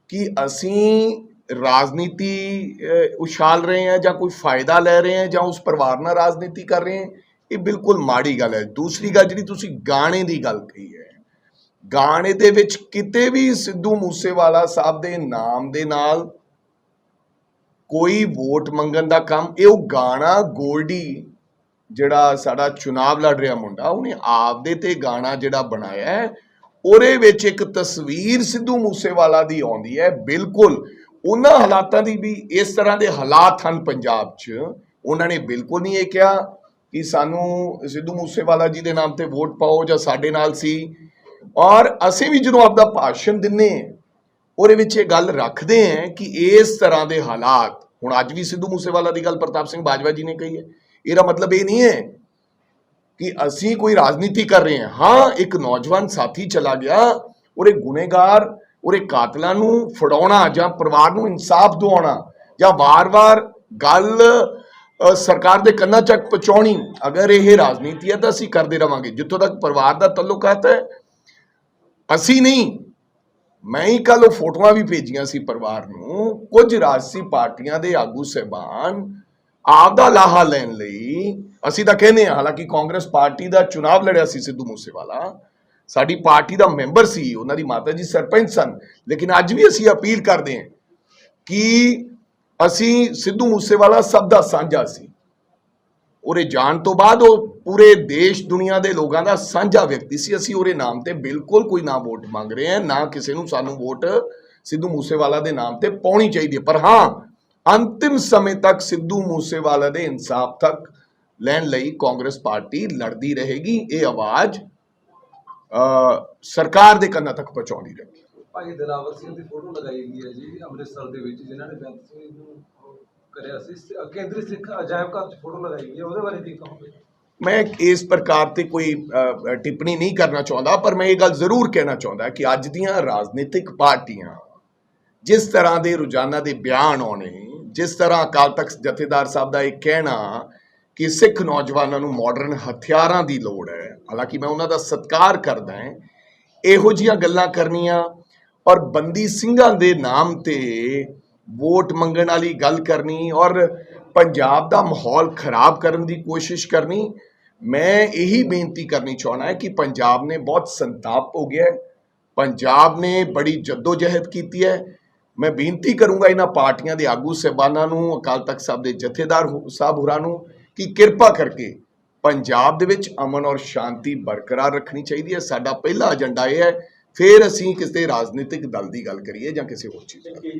Speaker 2: ਕਿ ਅਸੀਂ ਰਾਜਨੀਤੀ ਉਛਾਲ ਰਹੇ ਹਾਂ ਜਾਂ ਕੋਈ ਫਾਇਦਾ ਲੈ ਰਹੇ ਹਾਂ ਜਾਂ ਉਸ ਪਰਿਵਾਰ ਨਾਲ ਰਾਜਨੀਤੀ ਕਰ ਰਹੇ ਹਾਂ, ਇਹ ਬਿਲਕੁਲ ਮਾੜੀ ਗੱਲ ਹੈ। ਦੂਸਰੀ ਗੱਲ ਜਿਹੜੀ ਤੁਸੀਂ ਗਾਣੇ ਦੀ ਗੱਲ ਕਹੀ ਹੈ, ਗਾਣੇ ਦੇ ਵਿੱਚ ਕਿਤੇ ਵੀ ਸਿੱਧੂ ਮੂਸੇਵਾਲਾ ਸਾਹਿਬ ਦੇ ਨਾਮ ਦੇ ਨਾਲ ਕੋਈ ਵੋਟ ਮੰਗਣ ਦਾ ਕੰਮ, ਇਹ ਉਹ ਗਾਣਾ ਗੋਲਡੀ ਜਿਹੜਾ ਸਾਡਾ ਚੁਣਾਵ ਲੜ ਰਿਹਾ ਮੁੰਡਾ, ਉਹਨੇ ਆਪਦੇ ਤੇ ਗਾਣਾ ਜਿਹੜਾ ਬਣਾਇਆ ਹੈ, ਉਹਦੇ ਵਿੱਚ ਇੱਕ ਤਸਵੀਰ ਸਿੱਧੂ ਮੂਸੇਵਾਲਾ ਦੀ ਆਉਂਦੀ ਹੈ। ਬਿਲਕੁਲ ਉਹਨਾਂ ਹਾਲਾਤਾਂ ਦੀ ਵੀ ਇਸ ਤਰ੍ਹਾਂ ਦੇ ਹਾਲਾਤ ਹਨ ਪੰਜਾਬ 'ਚ। ਉਹਨਾਂ ਨੇ ਬਿਲਕੁਲ ਨਹੀਂ ਇਹ ਕਿਹਾ ਕਿ ਸਾਨੂੰ ਸਿੱਧੂ ਮੂਸੇਵਾਲਾ ਜੀ ਦੇ ਨਾਮ ਤੇ ਵੋਟ ਪਾਓ ਜਾਂ ਸਾਡੇ ਨਾਲ ਸੀ। ਔਰ ਅਸੀਂ ਵੀ ਜਦੋਂ ਆਪਦਾ ਭਾਸ਼ਣ ਦਿੰਨੇ ਹਾਂ ਉਹਦੇ ਵਿੱਚ ਇਹ ਗੱਲ ਰੱਖਦੇ ਹਾਂ ਕਿ ਇਸ ਤਰ੍ਹਾਂ ਦੇ ਹਾਲਾਤ, ਹੁਣ ਅੱਜ ਵੀ ਸਿੱਧੂ ਮੂਸੇਵਾਲਾ ਦੀ ਗੱਲ ਪ੍ਰਤਾਪ ਸਿੰਘ ਬਾਜਵਾ ਜੀ ਨੇ ਕਹੀ ਹੈ, ਇਹਦਾ ਮਤਲਬ ਇਹ ਨਹੀਂ ਹੈ ਕਿ ਅਸੀਂ ਕੋਈ ਰਾਜਨੀਤੀ ਕਰ ਰਹੇ ਹਾਂ। ਹਾਂ, ਇੱਕ ਨੌਜਵਾਨ ਸਾਥੀ ਚਲਾ ਗਿਆ, ਉਹਦੇ ਗੁਨੇਗਾਰ, ਉਹਦੇ ਕਾਤਲਾਂ ਨੂੰ ਫੜਾਉਣਾ ਜਾਂ ਪਰਿਵਾਰ ਨੂੰ ਇਨਸਾਫ ਦਿਵਾਉਣਾ ਜਾਂ ਵਾਰ-ਵਾਰ ਗੱਲ ਸਰਕਾਰ ਦੇ ਕੰਨਾਂ ਤੱਕ ਪਹੁੰਚਾਉਣੀ, ਅਗਰ ਇਹ ਰਾਜਨੀਤੀ ਹੈ ਤਾਂ ਅਸੀਂ ਕਰਦੇ ਰਵਾਂਗੇ। ਜਿੱਥੋਂ ਤੱਕ ਪਰਿਵਾਰ ਦਾ ਤਾਲੁਕਾਤ ਹੈ, ਅਸੀਂ ਨਹੀਂ, ਮੈਂ ਹੀ ਕੱਲ ਉਹ ਫੋਟੋਆਂ ਵੀ ਭੇਜੀਆਂ ਸੀ ਪਰਿਵਾਰ ਨੂੰ। ਕੁਝ ਰਾਜਸੀ ਪਾਰਟੀਆਂ ਦੇ ਆਗੂ ਸਹਿਬਾਨ ਆਪਦਾ ਲਾਹਾ ਲੈਣ ਲਈ, ਅਸੀਂ ਤਾਂ ਕਹਿੰਦੇ ਹਾਂ, ਹਾਲਾਂਕਿ ਕਾਂਗਰਸ ਪਾਰਟੀ ਦਾ ਚੁਣਾਵ ਲੜਿਆ ਸੀ ਸਿੱਧੂ ਮੂਸੇਵਾਲਾ, ਸਾਡੀ ਪਾਰਟੀ ਦਾ ਮੈਂਬਰ ਸੀ, ਉਹਨਾਂ ਦੀ ਮਾਤਾ ਜੀ ਸਰਪੰਚ ਸਨ, ਲੇਕਿਨ ਅੱਜ ਵੀ ਅਸੀਂ ਅਪੀਲ ਕਰਦੇ ਹਾਂ ਕਿ ਅਸੀਂ ਸਿੱਧੂ ਮੂਸੇਵਾਲਾ ਸਭ ਦਾ ਸਾਂਝਾ ਸੀ। ਉਹਦੇ ਜਾਣ ਤੋਂ ਬਾਅਦ ਉਹ ਪੂਰੇ ਦੇਸ਼ ਦੁਨੀਆ ਦੇ ਲੋਕਾਂ ਦਾ ਸਾਂਝਾ ਵਿਅਕਤੀ ਸੀ। ਅਸੀਂ ਉਹਦੇ ਨਾਮ ਤੇ ਬਿਲਕੁਲ ਕੋਈ ਨਾ ਵੋਟ ਮੰਗ ਰਹੇ ਹਾਂ, ਨਾ ਕਿਸੇ ਨੂੰ ਸਾਨੂੰ ਵੋਟ ਸਿੱਧੂ ਮੂਸੇਵਾਲਾ ਦੇ ਨਾਮ ਤੇ ਪਾਉਣੀ ਚਾਹੀਦੀ ਹੈ। ਪਰ ਹਾਂ, ਅੰਤਿਮ ਸਮੇਂ ਤੱਕ ਸਿੱਧੂ ਮੂਸੇਵਾਲਾ ਦੇ ਇਨਸਾਫ ਤੱਕ ਲੈਣ ਲਈ ਕਾਂਗਰਸ ਪਾਰਟੀ ਲੜਦੀ ਰਹੇਗੀ। ਇਹ ਆਵਾਜ਼ ਸਰਕਾਰ ਦੇ ਕੰਨਾਂ ਤੱਕ ਪਹੁੰਚਾਉਣੀ ਰਹੇਗੀ।
Speaker 3: ਭਾਈ ਦਿਲਾਵਰ ਸਿੰਘ ਦੀ ਫੋਟੋ ਲਗਾਈ ਗਈ ਹੈ ਜੀ ਅੰਮ੍ਰਿਤਸਰ ਦੇ ਵਿੱਚ, ਜਿਨ੍ਹਾਂ ਨੇ ਬੇਅੰਤ ਸਿੰਘ ਨੂੰ ਕਰਿਆ ਸੀ। ਕੇਂਦਰੀ ਸਿੱਖ ਅਜਾਇਬ ਘਰ 'ਚ ਫੋਟੋ ਲਗਾਈ ਗਈ ਹੈ, ਉਹਦੇ ਬਾਰੇ ਕੀ ਕਹੋਗੇ?
Speaker 2: ਮੈਂ ਇਸ ਪ੍ਰਕਾਰ ਤੇ ਕੋਈ ਟਿੱਪਣੀ ਨਹੀਂ ਕਰਨਾ ਚਾਹੁੰਦਾ, ਪਰ ਮੈਂ ਇਹ ਗੱਲ ਜ਼ਰੂਰ ਕਹਿਣਾ ਚਾਹੁੰਦਾ ਕਿ ਅੱਜ ਦੀਆਂ ਰਾਜਨੀਤਿਕ ਪਾਰਟੀਆਂ ਜਿਸ ਤਰ੍ਹਾਂ ਦੇ ਰੋਜ਼ਾਨਾ ਦੇ ਬਿਆਨ ਆਉਣੇ, ਜਿਸ ਤਰ੍ਹਾਂ ਅਕਾਲ ਤਖਤ ਜਥੇਦਾਰ ਸਾਹਿਬ ਦਾ ਇਹ ਕਹਿਣਾ ਕਿ ਸਿੱਖ ਨੌਜਵਾਨਾਂ ਨੂੰ ਮਾਡਰਨ ਹਥਿਆਰਾਂ ਦੀ ਲੋੜ ਹੈ, ਹਾਲਾਂਕਿ ਮੈਂ ਉਹਨਾਂ ਦਾ ਸਤਿਕਾਰ ਕਰਦਾ ਹਾਂ, ਇਹੋ ਜਿਹੀਆਂ ਗੱਲਾਂ ਕਰਨੀਆਂ ਔਰ ਬੰਦੀ ਸਿੰਘਾਂ ਦੇ ਨਾਮ ਤੇ ਵੋਟ ਮੰਗਣ ਵਾਲੀ ਗੱਲ ਕਰਨੀ ਔਰ ਪੰਜਾਬ ਦਾ ਮਾਹੌਲ ਖਰਾਬ ਕਰਨ ਦੀ ਕੋਸ਼ਿਸ਼ ਕਰਨੀ, ਮੈਂ ਇਹੀ ਬੇਨਤੀ ਕਰਨੀ ਚਾਹੁੰਦਾ ਹੈ ਕਿ ਪੰਜਾਬ ਨੇ ਬਹੁਤ ਸੰਤਾਪ ਹੋ ਗਿਆ ਹੈ, ਪੰਜਾਬ ਨੇ ਬੜੀ ਜੱਦੋਜਹਿਦ ਕੀਤੀ ਹੈ। ਮੈਂ ਬੇਨਤੀ ਕਰੂੰਗਾ ਇਹਨਾਂ ਪਾਰਟੀਆਂ ਦੇ ਆਗੂ ਸਾਹਿਬਾਨਾਂ ਨੂੰ, ਅਕਾਲ ਤਖਤ ਸਾਹਿਬ ਦੇ ਜਥੇਦਾਰ ਸਾਹਿਬ ਹੋਰਾਂ ਨੂੰ ਕਿ ਕਿਰਪਾ ਕਰਕੇ ਪੰਜਾਬ ਦੇ ਵਿੱਚ ਅਮਨ ਔਰ ਸ਼ਾਂਤੀ ਬਰਕਰਾਰ ਰੱਖਣੀ ਚਾਹੀਦੀ ਹੈ। ਸਾਡਾ ਪਹਿਲਾ ਏਜੰਡਾ ਇਹ ਹੈ, ਫਿਰ ਅਸੀਂ ਕਿਸੇ ਰਾਜਨੀਤਿਕ ਦਲ ਦੀ ਗੱਲ ਕਰੀਏ ਜਾਂ ਕਿਸੇ ਹੋਰ ਚੀਜ਼ ਦੀ।